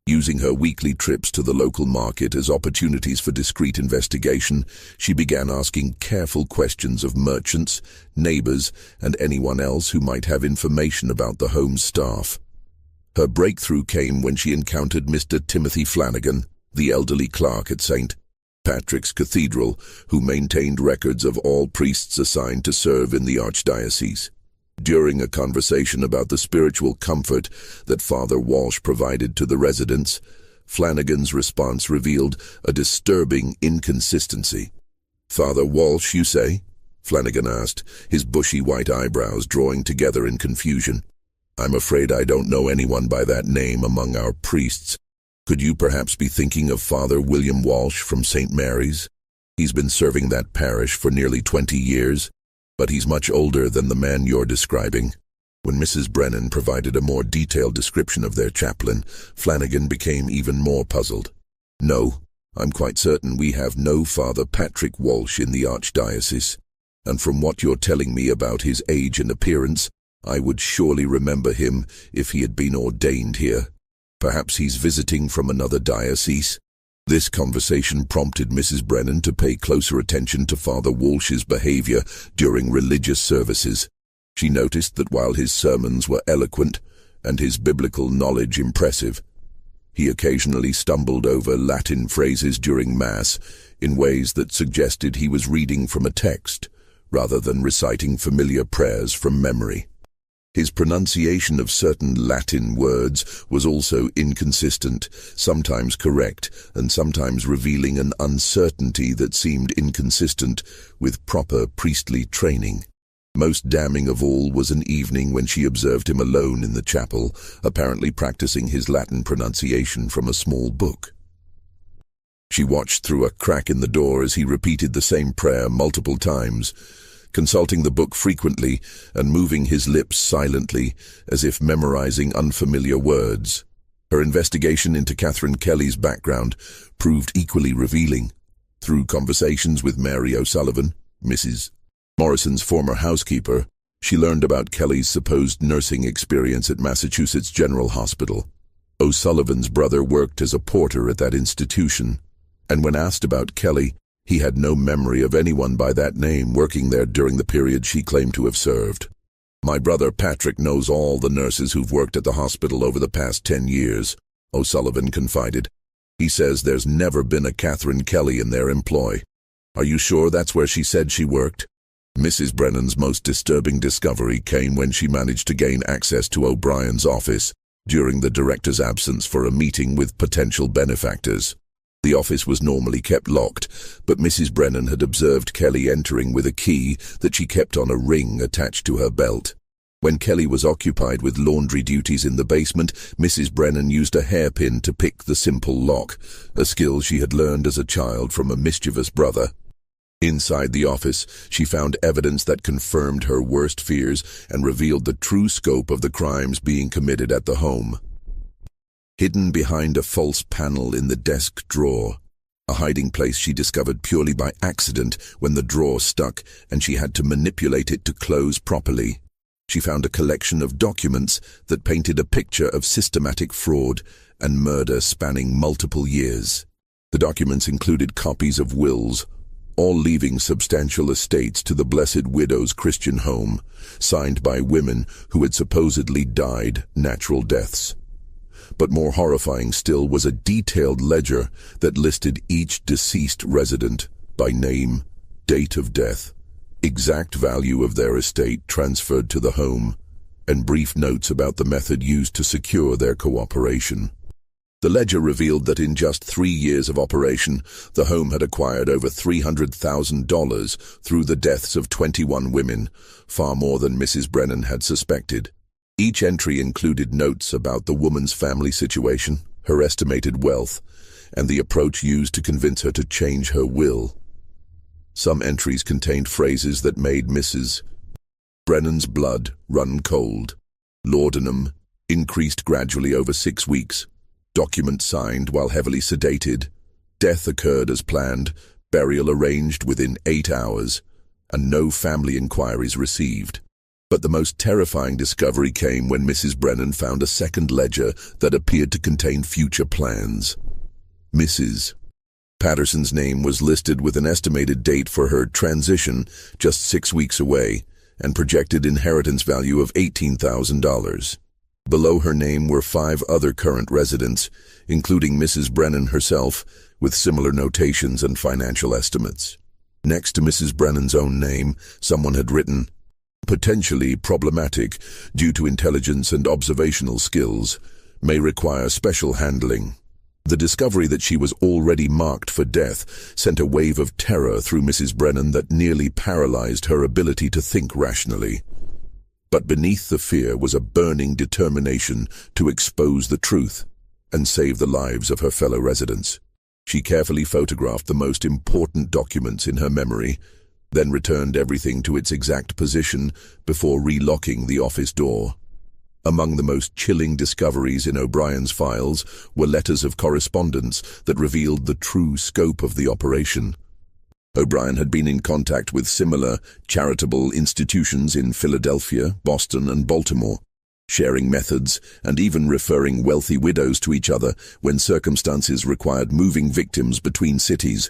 Using her weekly trips to the local market as opportunities for discreet investigation, she began asking careful questions of merchants, neighbors, and anyone else who might have information about the home's staff. Her breakthrough came when she encountered Mr. Timothy Flanagan, the elderly clerk at St. Patrick's Cathedral, who maintained records of all priests assigned to serve in the archdiocese. During a conversation about the spiritual comfort that Father Walsh provided to the residents, Flanagan's response revealed a disturbing inconsistency. "Father Walsh, you say?" Flanagan asked, his bushy white eyebrows drawing together in confusion. "I'm afraid I don't know anyone by that name among our priests. Could you perhaps be thinking of Father William Walsh from St. Mary's? He's been serving that parish for nearly 20 years. But he's much older than the man you're describing." When Mrs. Brennan provided a more detailed description of their chaplain, Flanagan became even more puzzled. "No, I'm quite certain we have no Father Patrick Walsh in the archdiocese, and from what you're telling me about his age and appearance, I would surely remember him if he had been ordained here. Perhaps he's visiting from another diocese?" This conversation prompted Mrs. Brennan to pay closer attention to Father Walsh's behavior during religious services. She noticed that while his sermons were eloquent and his biblical knowledge impressive, he occasionally stumbled over Latin phrases during Mass in ways that suggested he was reading from a text rather than reciting familiar prayers from memory. His pronunciation of certain Latin words was also inconsistent, sometimes correct and sometimes revealing an uncertainty that seemed inconsistent with proper priestly training. Most damning of all was an evening when she observed him alone in the chapel, apparently practicing his Latin pronunciation from a small book. She watched through a crack in the door as he repeated the same prayer multiple times, consulting the book frequently and moving his lips silently as if memorizing unfamiliar words. Her investigation into Catherine Kelly's background proved equally revealing. Through conversations with Mary O'Sullivan, Mrs. Morrison's former housekeeper, she learned about Kelly's supposed nursing experience at Massachusetts General Hospital. O'Sullivan's brother worked as a porter at that institution, and when asked about Kelly, he had no memory of anyone by that name working there during the period she claimed to have served. "My brother Patrick knows all the nurses who've worked at the hospital over the past 10 years, O'Sullivan confided. "He says there's never been a Catherine Kelly in their employ." "Are you sure that's where she said she worked?" Mrs. Brennan's most disturbing discovery came when she managed to gain access to O'Brien's office during the director's absence for a meeting with potential benefactors. The office was normally kept locked, but Mrs. Brennan had observed Kelly entering with a key that she kept on a ring attached to her belt. When Kelly was occupied with laundry duties in the basement, Mrs. Brennan used a hairpin to pick the simple lock, a skill she had learned as a child from a mischievous brother. Inside the office, she found evidence that confirmed her worst fears and revealed the true scope of the crimes being committed at the home. Hidden behind a false panel in the desk drawer, a hiding place she discovered purely by accident when the drawer stuck and she had to manipulate it to close properly, she found a collection of documents that painted a picture of systematic fraud and murder spanning multiple years. The documents included copies of wills, all leaving substantial estates to the Blessed Widow's Christian home, signed by women who had supposedly died natural deaths. But more horrifying still was a detailed ledger that listed each deceased resident by name, date of death, exact value of their estate transferred to the home, and brief notes about the method used to secure their cooperation. The ledger revealed that in just 3 years of operation, the home had acquired over $300,000 through the deaths of 21 women, far more than Mrs. Brennan had suspected. Each entry included notes about the woman's family situation, her estimated wealth, and the approach used to convince her to change her will. Some entries contained phrases that made Mrs. Brennan's blood run cold. Laudanum increased gradually over 6 weeks. Document signed while heavily sedated. Death occurred as planned, burial arranged within 8 hours, and no family inquiries received. But the most terrifying discovery came when Mrs. Brennan found a second ledger that appeared to contain future plans. Mrs. Patterson's name was listed with an estimated date for her transition just 6 weeks away, and projected inheritance value of $18,000. Below her name were 5 other current residents, including Mrs. Brennan herself, with similar notations and financial estimates. Next to Mrs. Brennan's own name, someone had written, "Potentially problematic due to intelligence and observational skills, may require special handling." The discovery that she was already marked for death sent a wave of terror through Mrs. Brennan that nearly paralyzed her ability to think rationally. But beneath the fear was a burning determination to expose the truth and save the lives of her fellow residents. She carefully photographed the most important documents in her memory, then returned everything to its exact position before relocking the office door. Among the most chilling discoveries in O'Brien's files were letters of correspondence that revealed the true scope of the operation. O'Brien had been in contact with similar charitable institutions in Philadelphia, Boston, and Baltimore, sharing methods and even referring wealthy widows to each other when circumstances required moving victims between cities.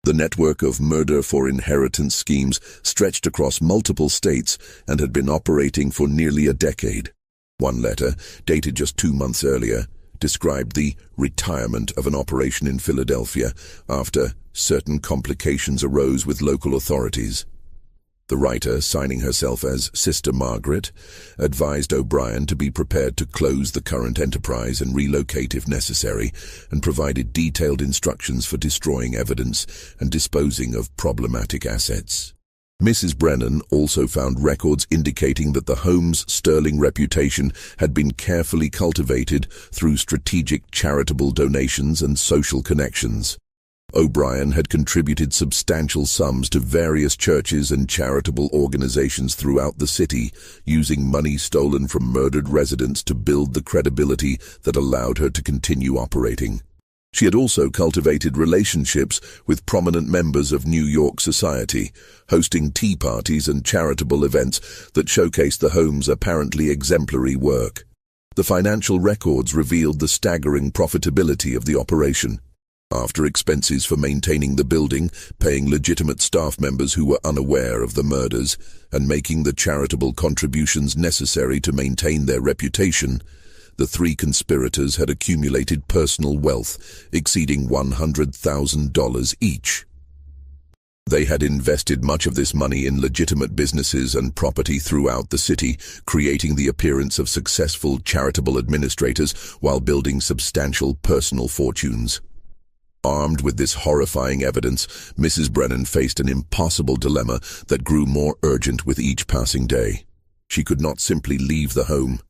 The network of murder for inheritance schemes stretched across multiple states and had been operating for nearly a decade. One letter, dated just 2 months earlier, described the retirement of an operation in Philadelphia after certain complications arose with local authorities. The writer, signing herself as Sister Margaret, advised O'Brien to be prepared to close the current enterprise and relocate if necessary, and provided detailed instructions for destroying evidence and disposing of problematic assets. Mrs. Brennan also found records indicating that the home's sterling reputation had been carefully cultivated through strategic charitable donations and social connections. O'Brien had contributed substantial sums to various churches and charitable organizations throughout the city, using money stolen from murdered residents to build the credibility that allowed her to continue operating. She had also cultivated relationships with prominent members of New York society, hosting tea parties and charitable events that showcased the home's apparently exemplary work. The financial records revealed the staggering profitability of the operation. After expenses for maintaining the building, paying legitimate staff members who were unaware of the murders, and making the charitable contributions necessary to maintain their reputation, the three conspirators had accumulated personal wealth exceeding $100,000 each. They had invested much of this money in legitimate businesses and property throughout the city, creating the appearance of successful charitable administrators while building substantial personal fortunes. Armed with this horrifying evidence, Mrs. Brennan faced an impossible dilemma that grew more urgent with each passing day. She could not simply leave the home.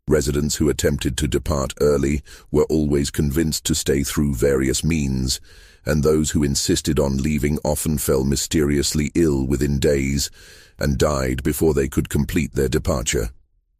Residents who attempted to depart early were always convinced to stay through various means, and those who insisted on leaving often fell mysteriously ill within days and died before they could complete their departure.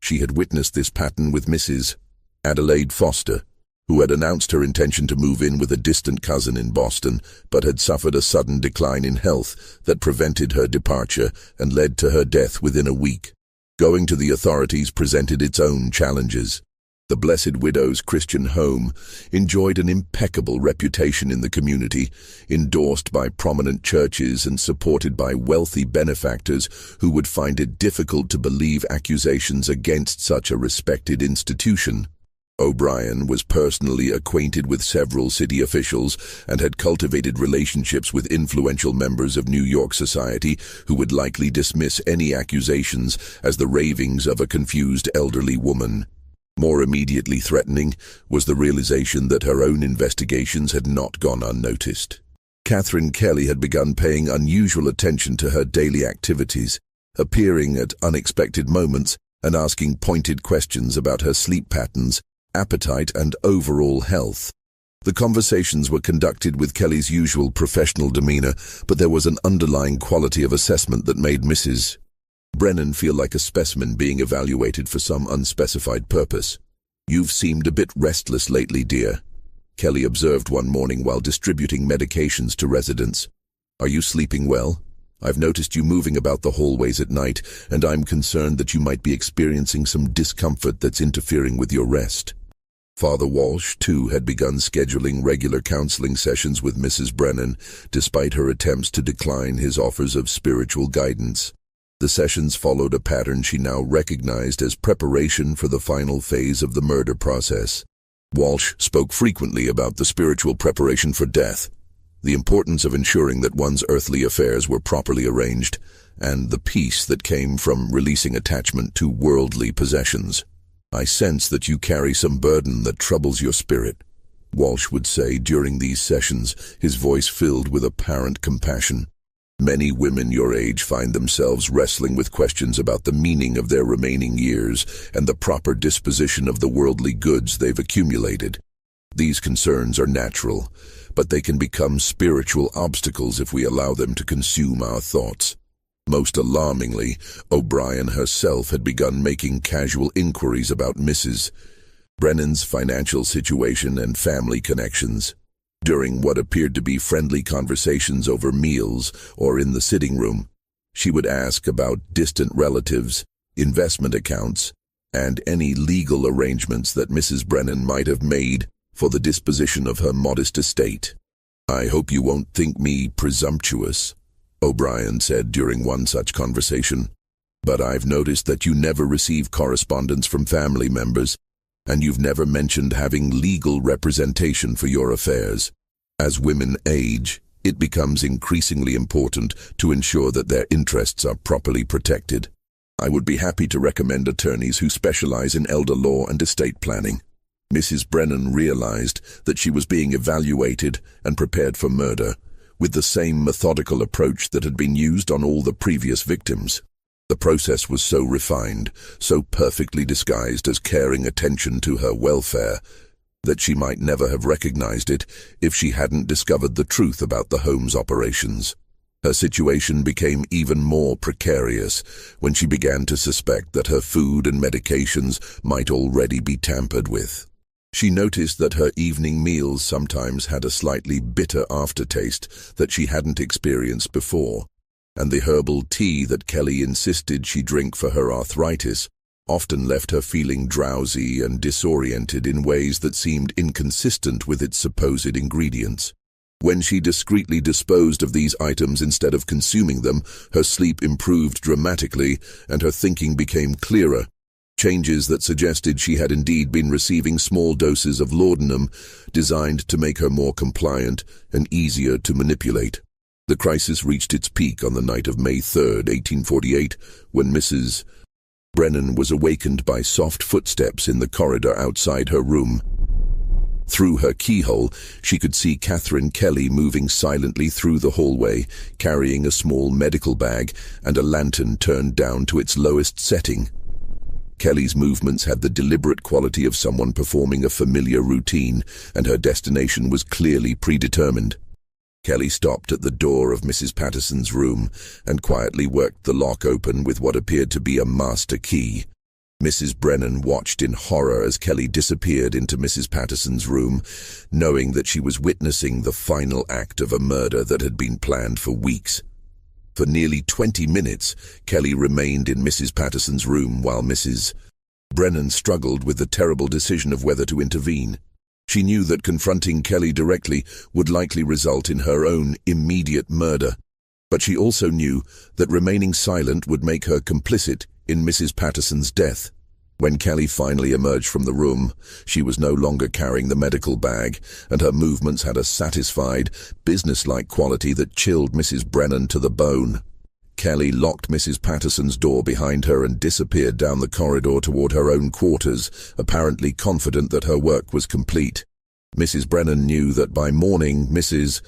She had witnessed this pattern with Mrs. Adelaide Foster, who had announced her intention to move in with a distant cousin in Boston, but had suffered a sudden decline in health that prevented her departure and led to her death within a week. Going to the authorities presented its own challenges. The Blessed Widow's Christian Home enjoyed an impeccable reputation in the community, endorsed by prominent churches and supported by wealthy benefactors who would find it difficult to believe accusations against such a respected institution. O'Brien was personally acquainted with several city officials and had cultivated relationships with influential members of New York society who would likely dismiss any accusations as the ravings of a confused elderly woman. More immediately threatening was the realization that her own investigations had not gone unnoticed. Catherine Kelly had begun paying unusual attention to her daily activities, appearing at unexpected moments and asking pointed questions about her sleep patterns, appetite, and overall health. The conversations were conducted with Kelly's usual professional demeanor, but there was an underlying quality of assessment that made Mrs. Brennan feel like a specimen being evaluated for some unspecified purpose. "You've seemed a bit restless lately, dear," Kelly observed one morning while distributing medications to residents. "Are you sleeping well? I've noticed you moving about the hallways at night, and I'm concerned that you might be experiencing some discomfort that's interfering with your rest." Father Walsh, too, had begun scheduling regular counseling sessions with Mrs. Brennan, despite her attempts to decline his offers of spiritual guidance. The sessions followed a pattern she now recognized as preparation for the final phase of the murder process. Walsh spoke frequently about the spiritual preparation for death, the importance of ensuring that one's earthly affairs were properly arranged, and the peace that came from releasing attachment to worldly possessions. "I sense that you carry some burden that troubles your spirit," Walsh would say during these sessions, his voice filled with apparent compassion. "Many women your age find themselves wrestling with questions about the meaning of their remaining years and the proper disposition of the worldly goods they've accumulated. These concerns are natural, but they can become spiritual obstacles if we allow them to consume our thoughts." Most alarmingly, O'Brien herself had begun making casual inquiries about Mrs. Brennan's financial situation and family connections. During what appeared to be friendly conversations over meals or in the sitting room, she would ask about distant relatives, investment accounts, and any legal arrangements that Mrs. Brennan might have made for the disposition of her modest estate. "I hope you won't think me presumptuous," O'Brien said during one such conversation, "but I've noticed that you never receive correspondence from family members, and you've never mentioned having legal representation for your affairs. As women age, it becomes increasingly important to ensure that their interests are properly protected. I would be happy to recommend attorneys who specialize in elder law and estate planning." Mrs. Brennan realized that she was being evaluated and prepared for murder, with the same methodical approach that had been used on all the previous victims. The process was so refined, so perfectly disguised as caring attention to her welfare, that she might never have recognized it if she hadn't discovered the truth about the home's operations. Her situation became even more precarious when she began to suspect that her food and medications might already be tampered with. She noticed that her evening meals sometimes had a slightly bitter aftertaste that she hadn't experienced before, and the herbal tea that Kelly insisted she drink for her arthritis often left her feeling drowsy and disoriented in ways that seemed inconsistent with its supposed ingredients. When she discreetly disposed of these items instead of consuming them, her sleep improved dramatically and her thinking became clearer, changes that suggested she had indeed been receiving small doses of laudanum designed to make her more compliant and easier to manipulate. The crisis reached its peak on the night of May 3, 1848, when Mrs. Brennan was awakened by soft footsteps in the corridor outside her room. Through her keyhole, she could see Catherine Kelly moving silently through the hallway, carrying a small medical bag and a lantern turned down to its lowest setting. Kelly's movements had the deliberate quality of someone performing a familiar routine, and her destination was clearly predetermined. Kelly stopped at the door of Mrs. Patterson's room and quietly worked the lock open with what appeared to be a master key. Mrs. Brennan watched in horror as Kelly disappeared into Mrs. Patterson's room, knowing that she was witnessing the final act of a murder that had been planned for weeks. For nearly 20 minutes, Kelly remained in Mrs. Patterson's room while Mrs. Brennan struggled with the terrible decision of whether to intervene. She knew that confronting Kelly directly would likely result in her own immediate murder, but she also knew that remaining silent would make her complicit in Mrs. Patterson's death. When Kelly finally emerged from the room, she was no longer carrying the medical bag, and her movements had a satisfied, businesslike quality that chilled Mrs. Brennan to the bone. Kelly locked Mrs. Patterson's door behind her and disappeared down the corridor toward her own quarters, apparently confident that her work was complete. Mrs. Brennan knew that by morning, Mrs.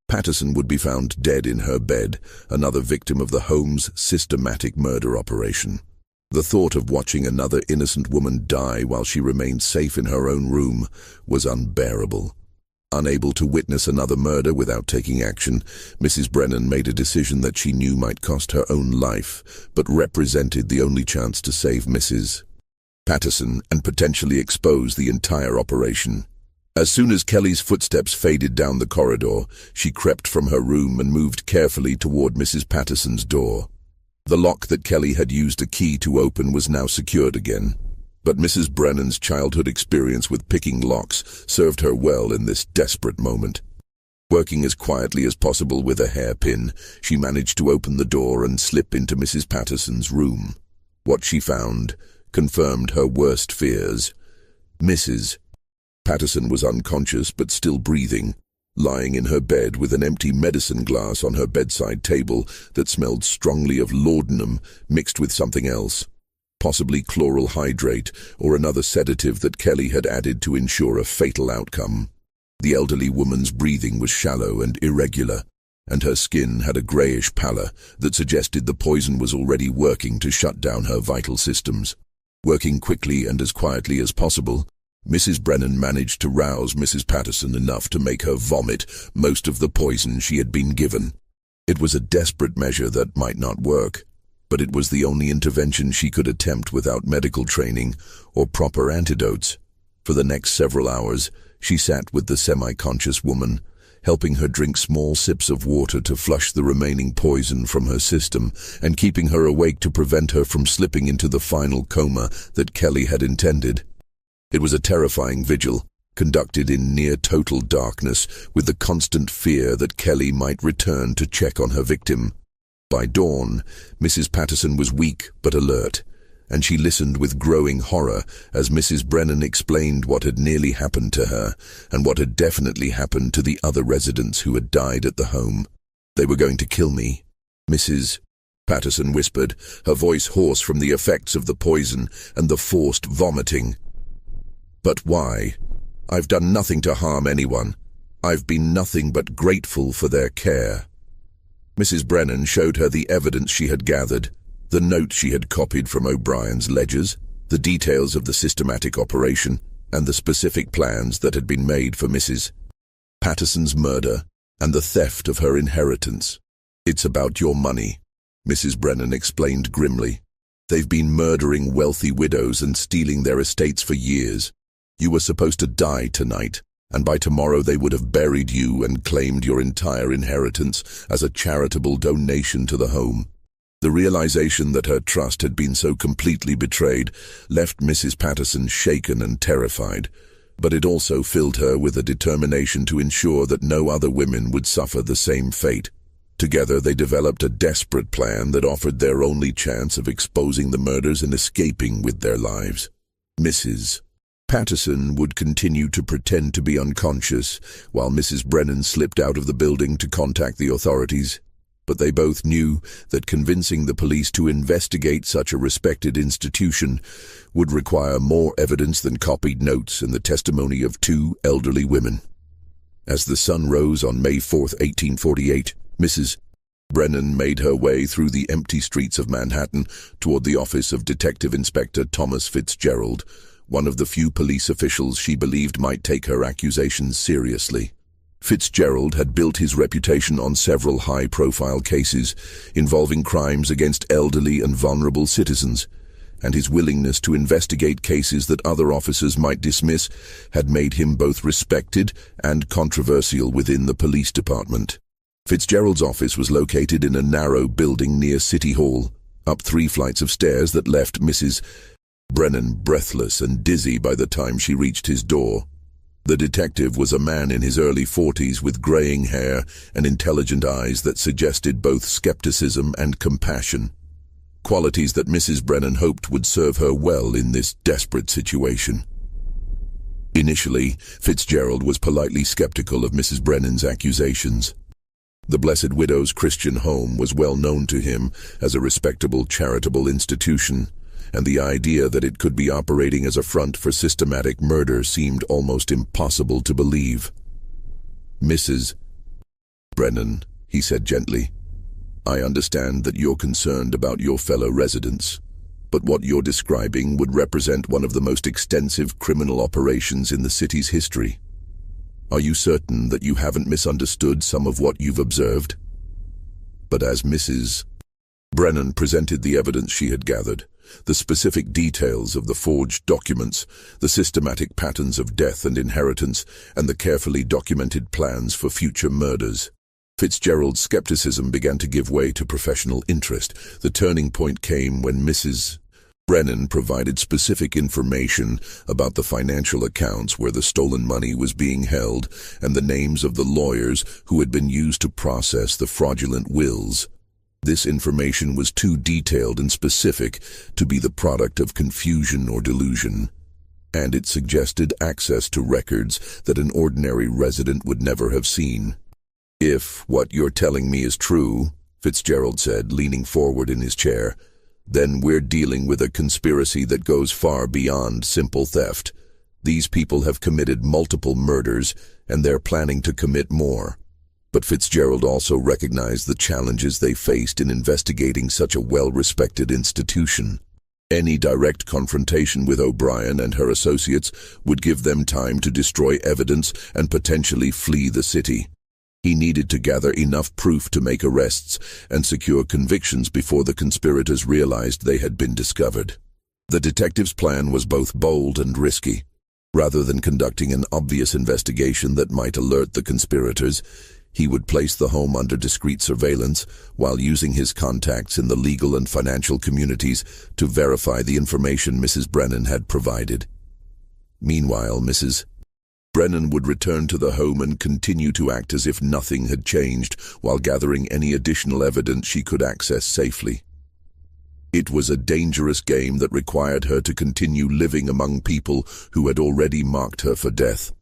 Patterson would be found dead in her bed, another victim of the home's systematic murder operation. The thought of watching another innocent woman die while she remained safe in her own room was unbearable. Unable to witness another murder without taking action, Mrs. Brennan made a decision that she knew might cost her own life, but represented the only chance to save Mrs. Patterson and potentially expose the entire operation. As soon as Kelly's footsteps faded down the corridor, she crept from her room and moved carefully toward Mrs. Patterson's door. The lock that Kelly had used a key to open was now secured again, but Mrs. Brennan's childhood experience with picking locks served her well in this desperate moment. Working as quietly as possible with a hairpin, she managed to open the door and slip into Mrs. Patterson's room. What she found confirmed her worst fears. Mrs. Patterson was unconscious but still breathing, lying in her bed with an empty medicine glass on her bedside table that smelled strongly of laudanum mixed with something else, possibly chloral hydrate or another sedative that Kelly had added to ensure a fatal outcome. The elderly woman's breathing was shallow and irregular, and her skin had a grayish pallor that suggested the poison was already working to shut down her vital systems. Working quickly and as quietly as possible, Mrs. Brennan managed to rouse Mrs. Patterson enough to make her vomit most of the poison she had been given. It was a desperate measure that might not work, but it was the only intervention she could attempt without medical training or proper antidotes. For the next several hours, she sat with the semi-conscious woman, helping her drink small sips of water to flush the remaining poison from her system and keeping her awake to prevent her from slipping into the final coma that Kelly had intended. It was a terrifying vigil, conducted in near-total darkness, with the constant fear that Kelly might return to check on her victim. By dawn, Mrs. Patterson was weak but alert, and she listened with growing horror as Mrs. Brennan explained what had nearly happened to her and what had definitely happened to the other residents who had died at the home. "They were going to kill me," Mrs. Patterson whispered, her voice hoarse from the effects of the poison and the forced vomiting. "But why? I've done nothing to harm anyone. I've been nothing but grateful for their care." Mrs. Brennan showed her the evidence she had gathered, the notes she had copied from O'Brien's ledgers, the details of the systematic operation, and the specific plans that had been made for Mrs. Patterson's murder and the theft of her inheritance. "It's about your money," Mrs. Brennan explained grimly. "They've been murdering wealthy widows and stealing their estates for years. You were supposed to die tonight, and by tomorrow they would have buried you and claimed your entire inheritance as a charitable donation to the home." The realization that her trust had been so completely betrayed left Mrs. Patterson shaken and terrified, but it also filled her with a determination to ensure that no other women would suffer the same fate. Together they developed a desperate plan that offered their only chance of exposing the murders and escaping with their lives. Mrs. Patterson would continue to pretend to be unconscious, while Mrs. Brennan slipped out of the building to contact the authorities. But they both knew that convincing the police to investigate such a respected institution would require more evidence than copied notes and the testimony of two elderly women. As the sun rose on May 4, 1848, Mrs. Brennan made her way through the empty streets of Manhattan toward the office of Detective Inspector Thomas Fitzgerald, one of the few police officials she believed might take her accusations seriously. Fitzgerald had built his reputation on several high-profile cases involving crimes against elderly and vulnerable citizens, and his willingness to investigate cases that other officers might dismiss had made him both respected and controversial within the police department. Fitzgerald's office was located in a narrow building near City Hall, up 3 flights of stairs that left Mrs. Brennan breathless and dizzy by the time she reached his door. The detective was a man in his early 40s with graying hair and intelligent eyes that suggested both skepticism and compassion, qualities that Mrs. Brennan hoped would serve her well in this desperate situation. Initially, Fitzgerald was politely skeptical of Mrs. Brennan's accusations. The Blessed Widow's Christian Home was well known to him as a respectable charitable institution, and the idea that it could be operating as a front for systematic murder seemed almost impossible to believe. "Mrs. Brennan," he said gently, "I understand that you're concerned about your fellow residents, but what you're describing would represent one of the most extensive criminal operations in the city's history. Are you certain that you haven't misunderstood some of what you've observed?" But as Mrs. Brennan presented the evidence she had gathered, the specific details of the forged documents, the systematic patterns of death and inheritance, and the carefully documented plans for future murders, Fitzgerald's skepticism began to give way to professional interest. The turning point came when Mrs. Brennan provided specific information about the financial accounts where the stolen money was being held and the names of the lawyers who had been used to process the fraudulent wills. This information was too detailed and specific to be the product of confusion or delusion, and it suggested access to records that an ordinary resident would never have seen. "If what you're telling me is true," Fitzgerald said, leaning forward in his chair, "then we're dealing with a conspiracy that goes far beyond simple theft. These people have committed multiple murders, and they're planning to commit more." But Fitzgerald also recognized the challenges they faced in investigating such a well-respected institution. Any direct confrontation with O'Brien and her associates would give them time to destroy evidence and potentially flee the city. He needed to gather enough proof to make arrests and secure convictions before the conspirators realized they had been discovered. The detective's plan was both bold and risky. Rather than conducting an obvious investigation that might alert the conspirators, he would place the home under discreet surveillance while using his contacts in the legal and financial communities to verify the information Mrs. Brennan had provided. Meanwhile, Mrs. Brennan would return to the home and continue to act as if nothing had changed while gathering any additional evidence she could access safely. It was a dangerous game that required her to continue living among people who had already marked her for death,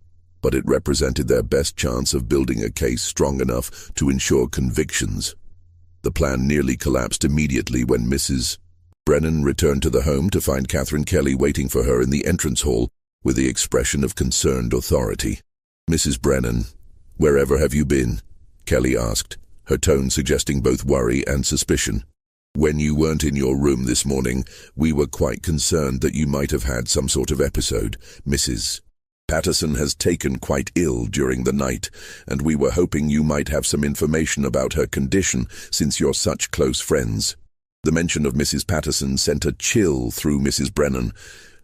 but it represented their best chance of building a case strong enough to ensure convictions. The plan nearly collapsed immediately when Mrs. Brennan returned to the home to find Catherine Kelly waiting for her in the entrance hall with the expression of concerned authority. "Mrs. Brennan, wherever have you been?" Kelly asked, her tone suggesting both worry and suspicion. When you weren't in your room this morning, we were quite concerned that you might have had some sort of episode. Mrs. Patterson has taken quite ill during the night, and we were hoping you might have some information about her condition since you're such close friends. The mention of Mrs. Patterson sent a chill through Mrs. Brennan,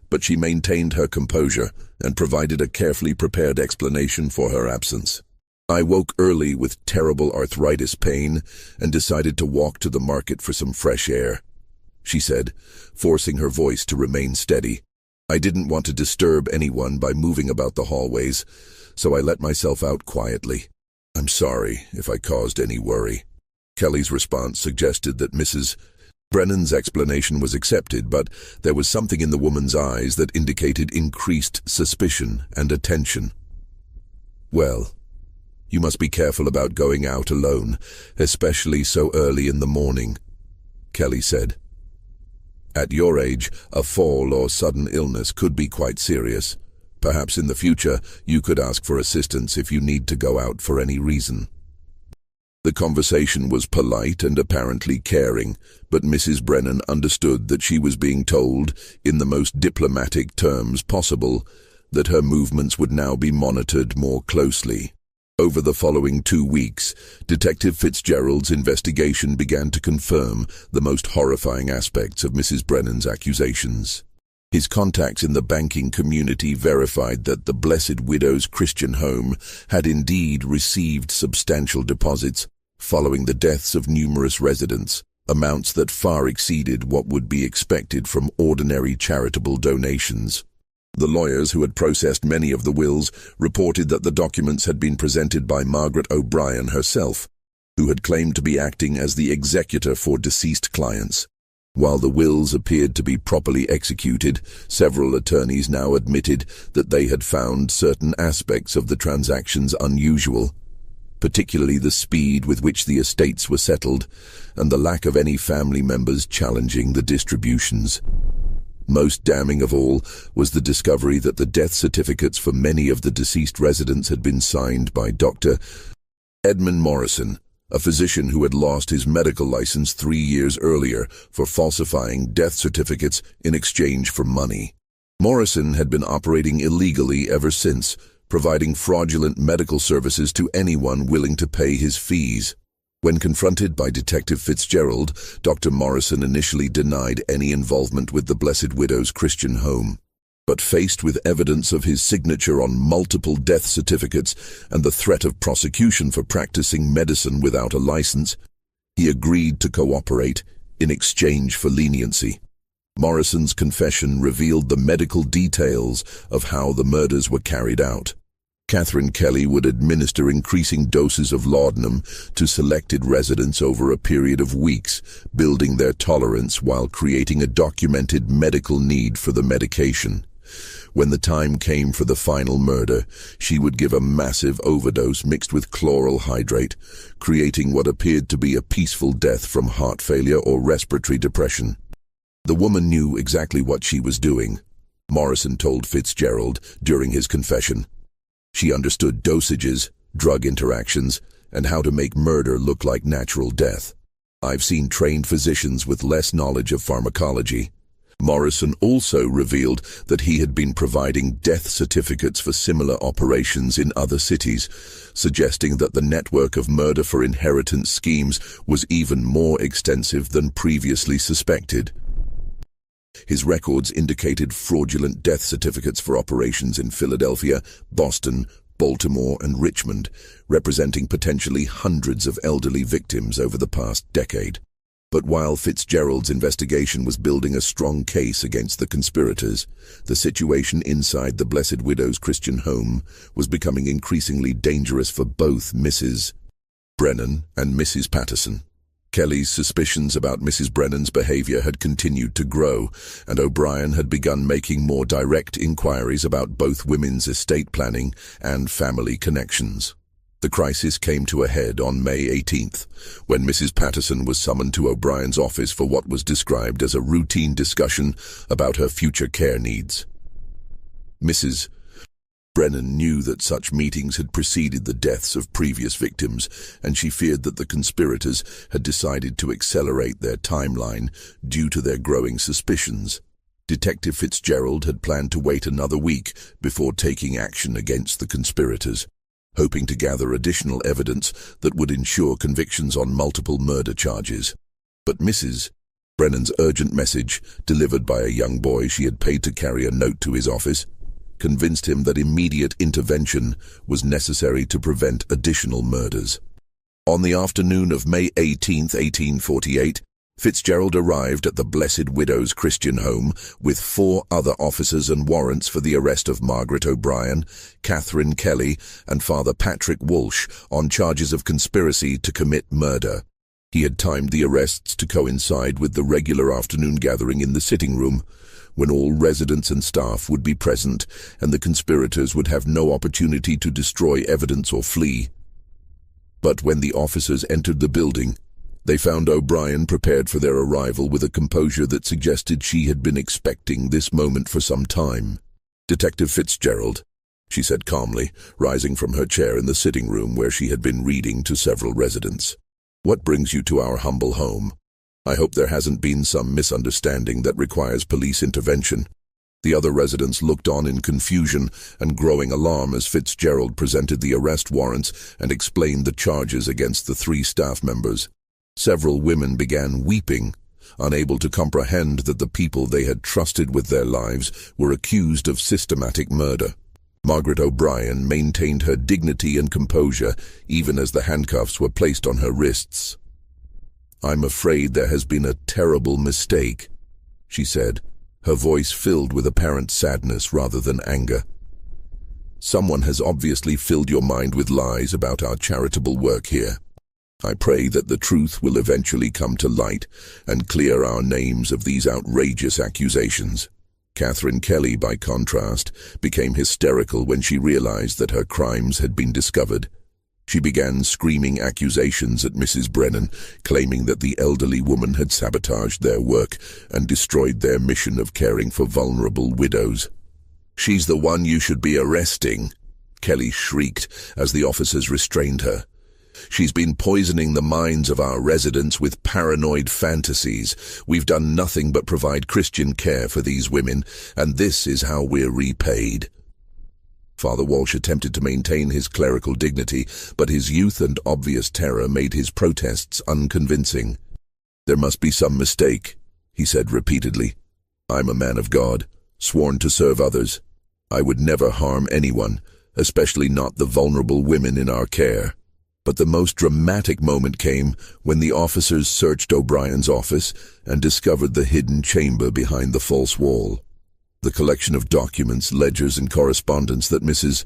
but she maintained her composure and provided a carefully prepared explanation for her absence. I woke early with terrible arthritis pain and decided to walk to the market for some fresh air, she said, forcing her voice to remain steady. I didn't want to disturb anyone by moving about the hallways, so I let myself out quietly. I'm sorry if I caused any worry. Kelly's response suggested that Mrs. Brennan's explanation was accepted, but there was something in the woman's eyes that indicated increased suspicion and attention. Well, you must be careful about going out alone, especially so early in the morning, Kelly said. At your age, a fall or sudden illness could be quite serious. Perhaps in the future, you could ask for assistance if you need to go out for any reason. The conversation was polite and apparently caring, but Mrs. Brennan understood that she was being told, in the most diplomatic terms possible, that her movements would now be monitored more closely. Over the following 2 weeks, Detective Fitzgerald's investigation began to confirm the most horrifying aspects of Mrs. Brennan's accusations. His contacts in the banking community verified that the Blessed Widow's Christian Home had indeed received substantial deposits following the deaths of numerous residents, amounts that far exceeded what would be expected from ordinary charitable donations. The lawyers who had processed many of the wills reported that the documents had been presented by Margaret O'Brien herself, who had claimed to be acting as the executor for deceased clients. While the wills appeared to be properly executed, several attorneys now admitted that they had found certain aspects of the transactions unusual, particularly the speed with which the estates were settled and the lack of any family members challenging the distributions. Most damning of all was the discovery that the death certificates for many of the deceased residents had been signed by Dr. Edmund Morrison, a physician who had lost his medical license 3 years earlier for falsifying death certificates in exchange for money. Morrison had been operating illegally ever since, providing fraudulent medical services to anyone willing to pay his fees. When confronted by Detective Fitzgerald, Dr. Morrison initially denied any involvement with the Blessed Widow's Christian Home. But faced with evidence of his signature on multiple death certificates and the threat of prosecution for practicing medicine without a license, he agreed to cooperate in exchange for leniency. Morrison's confession revealed the medical details of how the murders were carried out. Catherine Kelly would administer increasing doses of laudanum to selected residents over a period of weeks, building their tolerance while creating a documented medical need for the medication. When the time came for the final murder, she would give a massive overdose mixed with chloral hydrate, creating what appeared to be a peaceful death from heart failure or respiratory depression. The woman knew exactly what she was doing, Morrison told Fitzgerald during his confession. She understood dosages, drug interactions, and how to make murder look like natural death. I've seen trained physicians with less knowledge of pharmacology. Morrison also revealed that he had been providing death certificates for similar operations in other cities, suggesting that the network of murder for inheritance schemes was even more extensive than previously suspected. His records indicated fraudulent death certificates for operations in Philadelphia, Boston, Baltimore, and Richmond, representing potentially hundreds of elderly victims over the past decade. But while Fitzgerald's investigation was building a strong case against the conspirators, the situation inside the Blessed Widow's Christian Home was becoming increasingly dangerous for both Mrs. Brennan and Mrs. Patterson. Kelly's suspicions about Mrs. Brennan's behavior had continued to grow, and O'Brien had begun making more direct inquiries about both women's estate planning and family connections. The crisis came to a head on May 18th, when Mrs. Patterson was summoned to O'Brien's office for what was described as a routine discussion about her future care needs. Mrs. Brennan knew that such meetings had preceded the deaths of previous victims, and she feared that the conspirators had decided to accelerate their timeline due to their growing suspicions. Detective Fitzgerald had planned to wait another week before taking action against the conspirators, hoping to gather additional evidence that would ensure convictions on multiple murder charges. But Mrs. Brennan's urgent message, delivered by a young boy she had paid to carry a note to his office, convinced him that immediate intervention was necessary to prevent additional murders. On the afternoon of May 18, 1848, Fitzgerald arrived at the Blessed Widow's Christian Home with 4 other officers and warrants for the arrest of Margaret O'Brien, Catherine Kelly, and Father Patrick Walsh on charges of conspiracy to commit murder. He had timed the arrests to coincide with the regular afternoon gathering in the sitting room, when all residents and staff would be present and the conspirators would have no opportunity to destroy evidence or flee. But when the officers entered the building, they found O'Brien prepared for their arrival with a composure that suggested she had been expecting this moment for some time. "Detective Fitzgerald," she said calmly, rising from her chair in the sitting room where she had been reading to several residents. "What brings you to our humble home? I hope there hasn't been some misunderstanding that requires police intervention." The other residents looked on in confusion and growing alarm as Fitzgerald presented the arrest warrants and explained the charges against the 3 staff members. Several women began weeping, unable to comprehend that the people they had trusted with their lives were accused of systematic murder. Margaret O'Brien maintained her dignity and composure even as the handcuffs were placed on her wrists. "I'm afraid there has been a terrible mistake," she said, her voice filled with apparent sadness rather than anger. "Someone has obviously filled your mind with lies about our charitable work here. I pray that the truth will eventually come to light and clear our names of these outrageous accusations." Catherine Kelly, by contrast, became hysterical when she realized that her crimes had been discovered. She began screaming accusations at Mrs. Brennan, claiming that the elderly woman had sabotaged their work and destroyed their mission of caring for vulnerable widows. "She's the one you should be arresting," Kelly shrieked as the officers restrained her. "She's been poisoning the minds of our residents with paranoid fantasies. We've done nothing but provide Christian care for these women, and this is how we're repaid." Father Walsh attempted to maintain his clerical dignity, but his youth and obvious terror made his protests unconvincing. "There must be some mistake," he said repeatedly. "I'm a man of God, sworn to serve others. I would never harm anyone, especially not the vulnerable women in our care." But the most dramatic moment came when the officers searched O'Brien's office and discovered the hidden chamber behind the false wall. The collection of documents, ledgers, and correspondence that Mrs.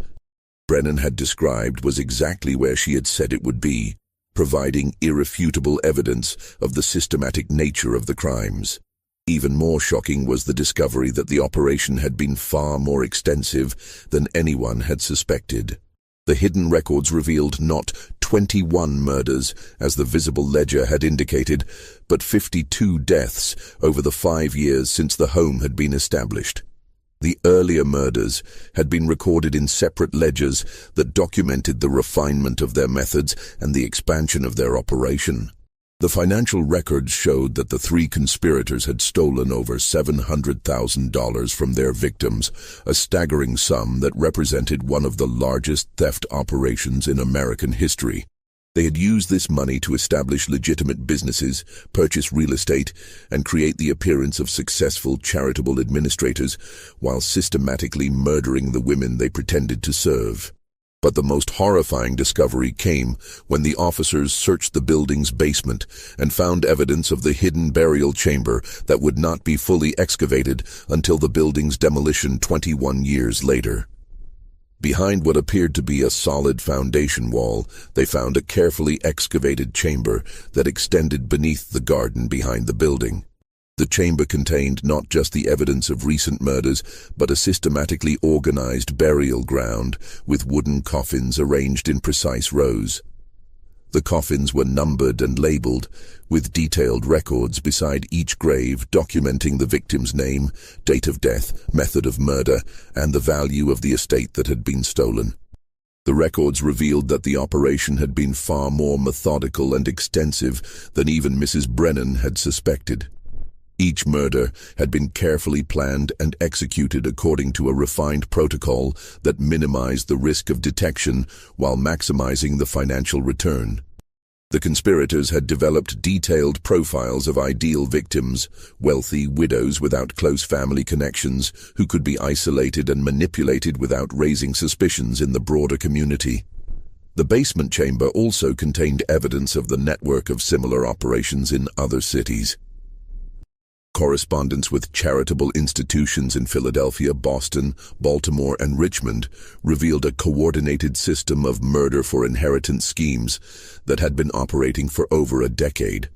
Brennan had described was exactly where she had said it would be, providing irrefutable evidence of the systematic nature of the crimes. Even more shocking was the discovery that the operation had been far more extensive than anyone had suspected. The hidden records revealed not 21 murders, as the visible ledger had indicated, but 52 deaths over the 5 years since the home had been established. The earlier murders had been recorded in separate ledgers that documented the refinement of their methods and the expansion of their operation. The financial records showed that the 3 conspirators had stolen over $700,000 from their victims, a staggering sum that represented one of the largest theft operations in American history. They had used this money to establish legitimate businesses, purchase real estate, and create the appearance of successful charitable administrators, while systematically murdering the women they pretended to serve. But the most horrifying discovery came when the officers searched the building's basement and found evidence of the hidden burial chamber that would not be fully excavated until the building's demolition 21 years later. Behind what appeared to be a solid foundation wall, they found a carefully excavated chamber that extended beneath the garden behind the building. The chamber contained not just the evidence of recent murders, but a systematically organized burial ground with wooden coffins arranged in precise rows. The coffins were numbered and labeled, with detailed records beside each grave documenting the victim's name, date of death, method of murder, and the value of the estate that had been stolen. The records revealed that the operation had been far more methodical and extensive than even Mrs. Brennan had suspected. Each murder had been carefully planned and executed according to a refined protocol that minimized the risk of detection while maximizing the financial return. The conspirators had developed detailed profiles of ideal victims, wealthy widows without close family connections who could be isolated and manipulated without raising suspicions in the broader community. The basement chamber also contained evidence of the network of similar operations in other cities. Correspondence with charitable institutions in Philadelphia, Boston, Baltimore, and Richmond revealed a coordinated system of murder for inheritance schemes that had been operating for over a decade.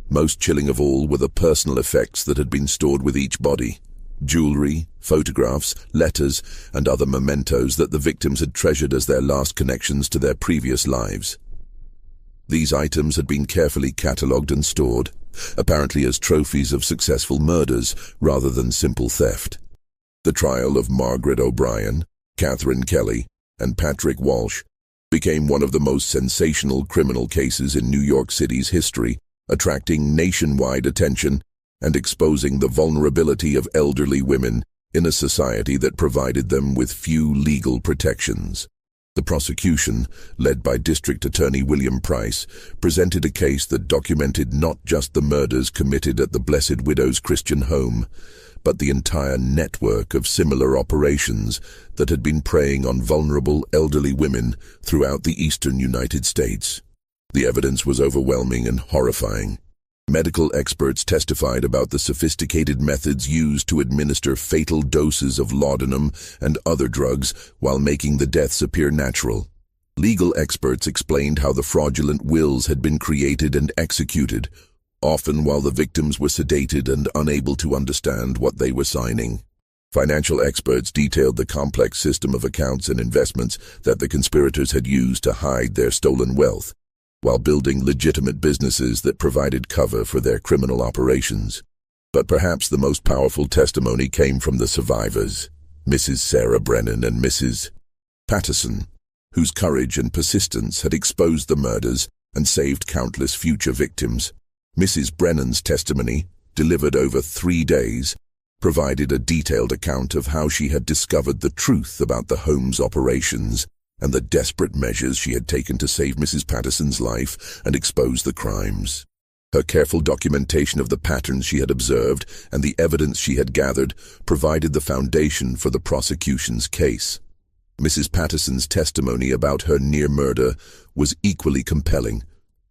Most chilling of all were the personal effects that had been stored with each body: jewelry, photographs, letters, and other mementos that the victims had treasured as their last connections to their previous lives. These items had been carefully catalogued and stored, apparently as trophies of successful murders rather than simple theft. The trial of Margaret O'Brien, Catherine Kelly, and Patrick Walsh became one of the most sensational criminal cases in New York City's history, attracting nationwide attention and exposing the vulnerability of elderly women in a society that provided them with few legal protections. The prosecution, led by District Attorney William Price, presented a case that documented not just the murders committed at the Blessed Widow's Christian home, but the entire network of similar operations that had been preying on vulnerable elderly women throughout the eastern United States. The evidence was overwhelming and horrifying. Medical experts testified about the sophisticated methods used to administer fatal doses of laudanum and other drugs while making the deaths appear natural. Legal experts explained how the fraudulent wills had been created and executed, often while the victims were sedated and unable to understand what they were signing. Financial experts detailed the complex system of accounts and investments that the conspirators had used to hide their stolen wealth, while building legitimate businesses that provided cover for their criminal operations. But perhaps the most powerful testimony came from the survivors, Mrs. Sarah Brennan and Mrs. Patterson, whose courage and persistence had exposed the murders and saved countless future victims. Mrs. Brennan's testimony, delivered over 3 days, provided a detailed account of how she had discovered the truth about the home's operations and the desperate measures she had taken to save Mrs. Patterson's life and expose the crimes. Her careful documentation of the patterns she had observed and the evidence she had gathered provided the foundation for the prosecution's case. Mrs. Patterson's testimony about her near murder was equally compelling.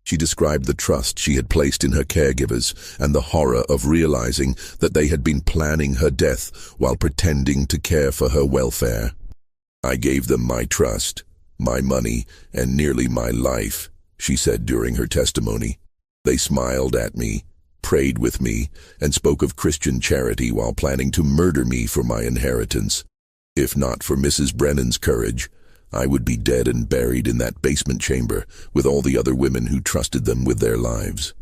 She described the trust she had placed in her caregivers and the horror of realizing that they had been planning her death while pretending to care for her welfare. "I gave them my trust, my money, and nearly my life," she said during her testimony. "They smiled at me, prayed with me, and spoke of Christian charity while planning to murder me for my inheritance. If not for Mrs. Brennan's courage, I would be dead and buried in that basement chamber with all the other women who trusted them with their lives."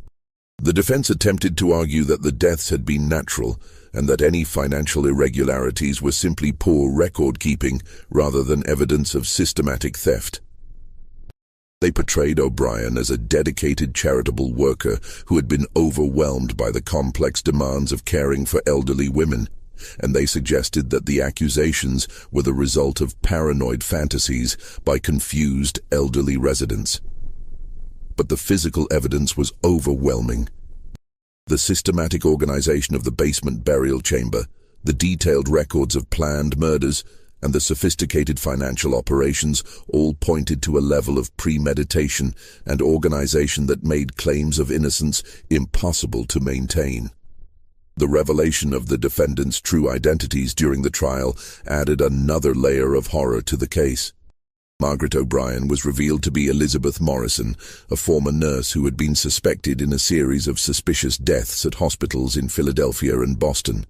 The defense attempted to argue that the deaths had been natural and that any financial irregularities were simply poor record-keeping rather than evidence of systematic theft. They portrayed O'Brien as a dedicated charitable worker who had been overwhelmed by the complex demands of caring for elderly women, and they suggested that the accusations were the result of paranoid fantasies by confused elderly residents. But the physical evidence was overwhelming. The systematic organization of the basement burial chamber, the detailed records of planned murders, and the sophisticated financial operations all pointed to a level of premeditation and organization that made claims of innocence impossible to maintain. The revelation of the defendants' true identities during the trial added another layer of horror to the case. Margaret O'Brien was revealed to be Elizabeth Morrison, a former nurse who had been suspected in a series of suspicious deaths at hospitals in Philadelphia and Boston.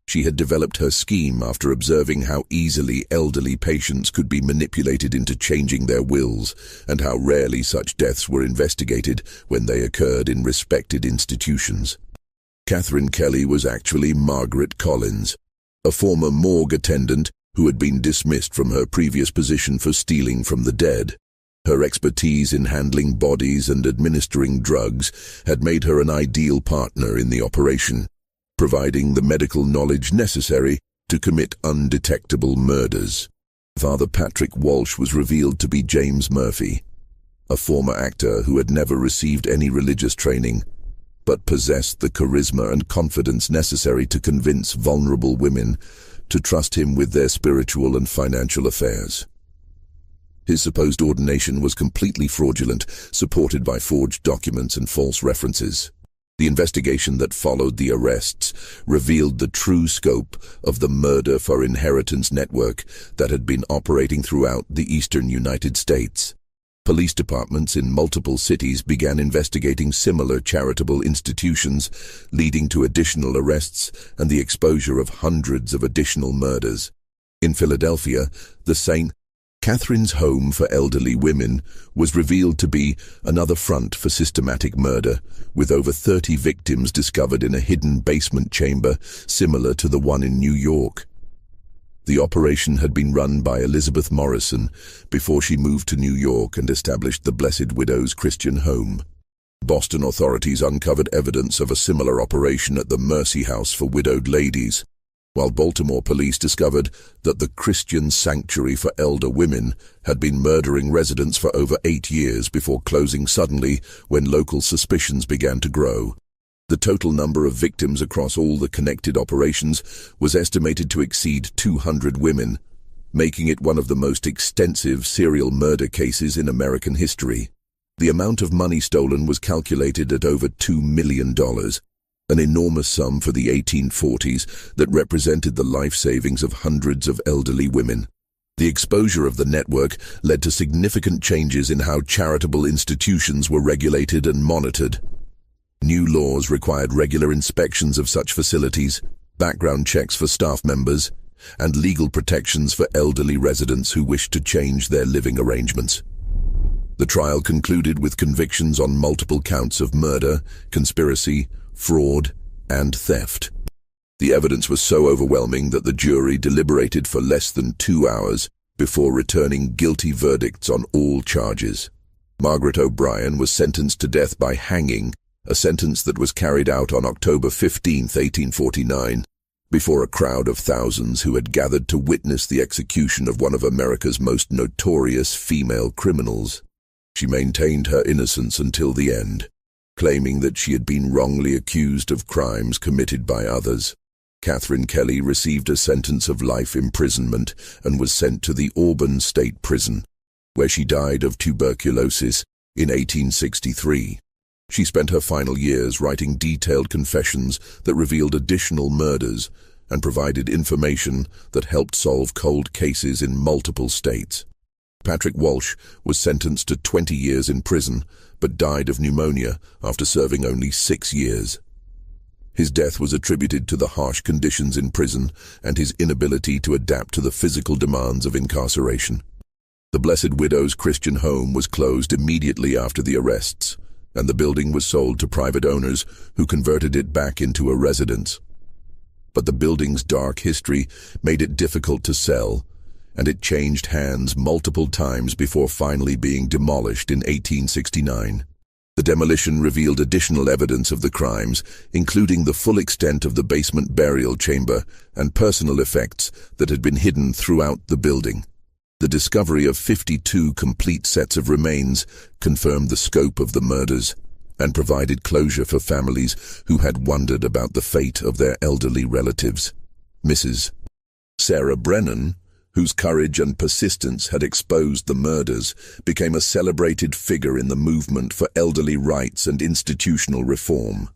She had developed her scheme after observing how easily elderly patients could be manipulated into changing their wills, and how rarely such deaths were investigated when they occurred in respected institutions. Catherine Kelly was actually Margaret Collins, a former morgue attendant who had been dismissed from her previous position for stealing from the dead. Her expertise in handling bodies and administering drugs had made her an ideal partner in the operation, providing the medical knowledge necessary to commit undetectable murders. Father Patrick Walsh was revealed to be James Murphy, a former actor who had never received any religious training, but possessed the charisma and confidence necessary to convince vulnerable women to trust him with their spiritual and financial affairs. His supposed ordination was completely fraudulent, supported by forged documents and false references. The investigation that followed the arrests revealed the true scope of the murder for inheritance network that had been operating throughout the eastern United States. Police departments in multiple cities began investigating similar charitable institutions, leading to additional arrests and the exposure of hundreds of additional murders. In Philadelphia, the St. Catherine's Home for Elderly Women was revealed to be another front for systematic murder, with over 30 victims discovered in a hidden basement chamber similar to the one in New York. The operation had been run by Elizabeth Morrison before she moved to New York and established the Blessed Widow's Christian Home. Boston authorities uncovered evidence of a similar operation at the Mercy House for Widowed Ladies, while Baltimore police discovered that the Christian Sanctuary for Elder Women had been murdering residents for over 8 years before closing suddenly when local suspicions began to grow. The total number of victims across all the connected operations was estimated to exceed 200 women, making it one of the most extensive serial murder cases in American history. The amount of money stolen was calculated at over $2 million, an enormous sum for the 1840s that represented the life savings of hundreds of elderly women. The exposure of the network led to significant changes in how charitable institutions were regulated and monitored. New laws required regular inspections of such facilities, background checks for staff members, and legal protections for elderly residents who wished to change their living arrangements. The trial concluded with convictions on multiple counts of murder, conspiracy, fraud, and theft. The evidence was so overwhelming that the jury deliberated for less than 2 hours before returning guilty verdicts on all charges. Margaret O'Brien was sentenced to death by hanging, a sentence that was carried out on October 15, 1849, before a crowd of thousands who had gathered to witness the execution of one of America's most notorious female criminals. She maintained her innocence until the end, claiming that she had been wrongly accused of crimes committed by others. Catherine Kelly received a sentence of life imprisonment and was sent to the Auburn State Prison, where she died of tuberculosis in 1863. She spent her final years writing detailed confessions that revealed additional murders and provided information that helped solve cold cases in multiple states. Patrick Walsh was sentenced to 20 years in prison, but died of pneumonia after serving only 6 years. His death was attributed to the harsh conditions in prison and his inability to adapt to the physical demands of incarceration. The Blessed Widow's Christian Home was closed immediately after the arrests, and the building was sold to private owners who converted it back into a residence. But the building's dark history made it difficult to sell, and it changed hands multiple times before finally being demolished in 1869. The demolition revealed additional evidence of the crimes, including the full extent of the basement burial chamber and personal effects that had been hidden throughout the building. The discovery of 52 complete sets of remains confirmed the scope of the murders and provided closure for families who had wondered about the fate of their elderly relatives. Mrs. Sarah Brennan, whose courage and persistence had exposed the murders, became a celebrated figure in the movement for elderly rights and institutional reform.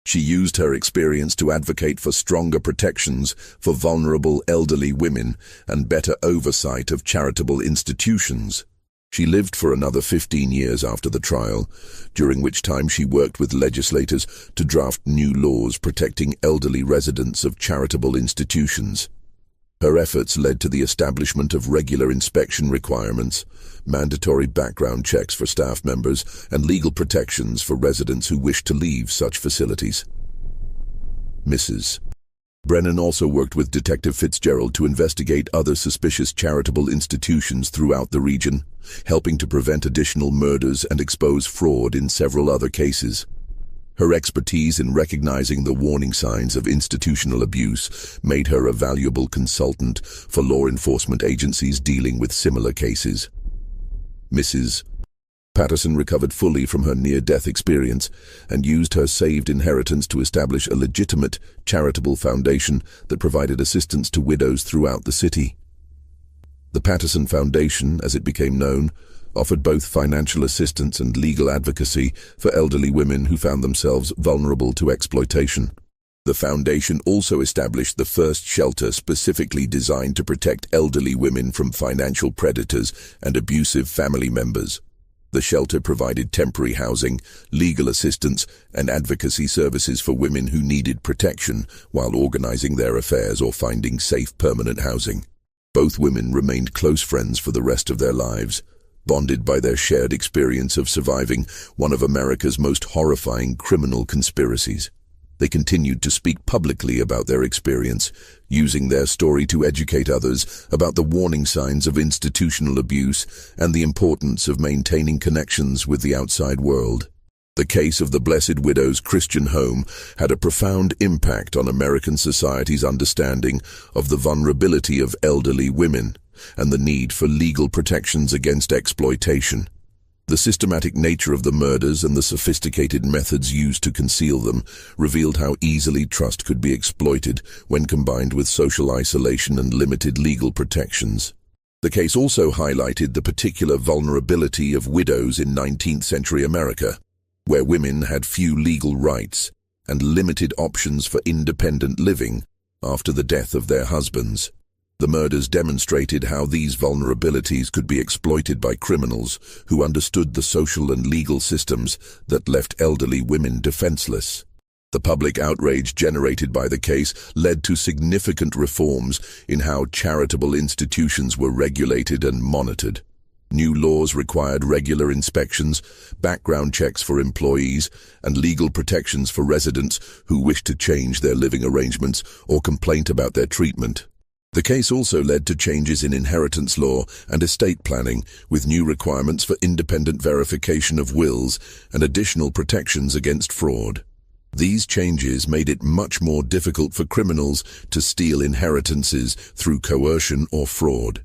She used her experience to advocate for stronger protections for vulnerable elderly women and better oversight of charitable institutions. She lived for another 15 years after the trial, during which time she worked with legislators to draft new laws protecting elderly residents of charitable institutions. Her efforts led to the establishment of regular inspection requirements, mandatory background checks for staff members, and legal protections for residents who wished to leave such facilities. Mrs. Brennan also worked with Detective Fitzgerald to investigate other suspicious charitable institutions throughout the region, helping to prevent additional murders and expose fraud in several other cases. Her expertise in recognizing the warning signs of institutional abuse made her a valuable consultant for law enforcement agencies dealing with similar cases. Mrs. Patterson recovered fully from her near-death experience and used her saved inheritance to establish a legitimate, charitable foundation that provided assistance to widows throughout the city. The Patterson Foundation, as it became known, offered both financial assistance and legal advocacy for elderly women who found themselves vulnerable to exploitation. The foundation also established the first shelter specifically designed to protect elderly women from financial predators and abusive family members. The shelter provided temporary housing, legal assistance, and advocacy services for women who needed protection while organizing their affairs or finding safe permanent housing. Both women remained close friends for the rest of their lives, bonded by their shared experience of surviving one of America's most horrifying criminal conspiracies. They continued to speak publicly about their experience, using their story to educate others about the warning signs of institutional abuse and the importance of maintaining connections with the outside world. The case of the Blessed Widow's Christian Home had a profound impact on American society's understanding of the vulnerability of elderly women and the need for legal protections against exploitation. The systematic nature of the murders and the sophisticated methods used to conceal them revealed how easily trust could be exploited when combined with social isolation and limited legal protections. The case also highlighted the particular vulnerability of widows in 19th century America, where women had few legal rights and limited options for independent living after the death of their husbands. The murders demonstrated how these vulnerabilities could be exploited by criminals who understood the social and legal systems that left elderly women defenseless. The public outrage generated by the case led to significant reforms in how charitable institutions were regulated and monitored. New laws required regular inspections, background checks for employees, and legal protections for residents who wished to change their living arrangements or complain about their treatment. The case also led to changes in inheritance law and estate planning, with new requirements for independent verification of wills and additional protections against fraud. These changes made it much more difficult for criminals to steal inheritances through coercion or fraud.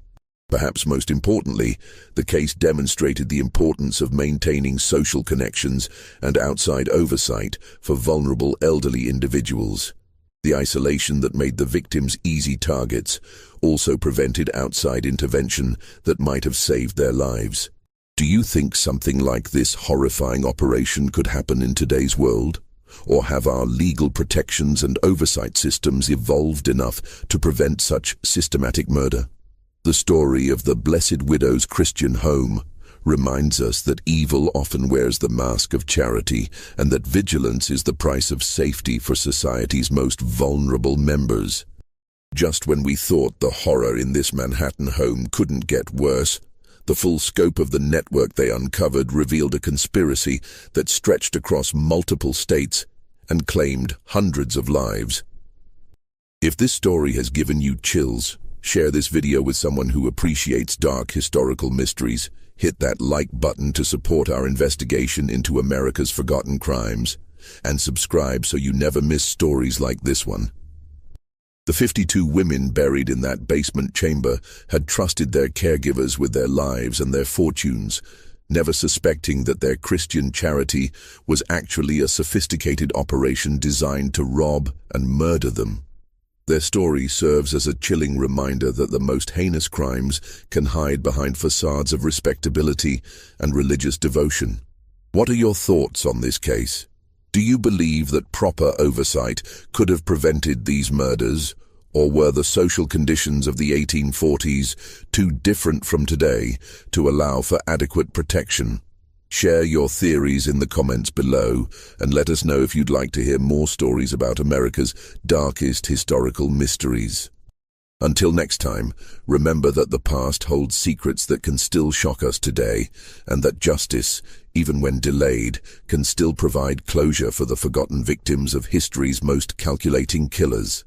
Perhaps most importantly, the case demonstrated the importance of maintaining social connections and outside oversight for vulnerable elderly individuals. The isolation that made the victims easy targets also prevented outside intervention that might have saved their lives. Do you think something like this horrifying operation could happen in today's world? Or have our legal protections and oversight systems evolved enough to prevent such systematic murder? The story of the Blessed Widow's Christian Home reminds us that evil often wears the mask of charity and that vigilance is the price of safety for society's most vulnerable members. Just when we thought the horror in this Manhattan home couldn't get worse, the full scope of the network they uncovered revealed a conspiracy that stretched across multiple states and claimed hundreds of lives. If this story has given you chills, share this video with someone who appreciates dark historical mysteries. Hit that like button to support our investigation into America's forgotten crimes, and subscribe so you never miss stories like this one. The 52 women buried in that basement chamber had trusted their caregivers with their lives and their fortunes, never suspecting that their Christian charity was actually a sophisticated operation designed to rob and murder them. Their story serves as a chilling reminder that the most heinous crimes can hide behind facades of respectability and religious devotion. What are your thoughts on this case? Do you believe that proper oversight could have prevented these murders, Or were the social conditions of the 1840s too different from today to allow for adequate protection? Share your theories in the comments below, and let us know if you'd like to hear more stories about America's darkest historical mysteries. Until next time, remember that the past holds secrets that can still shock us today, and that justice, even when delayed, can still provide closure for the forgotten victims of history's most calculating killers.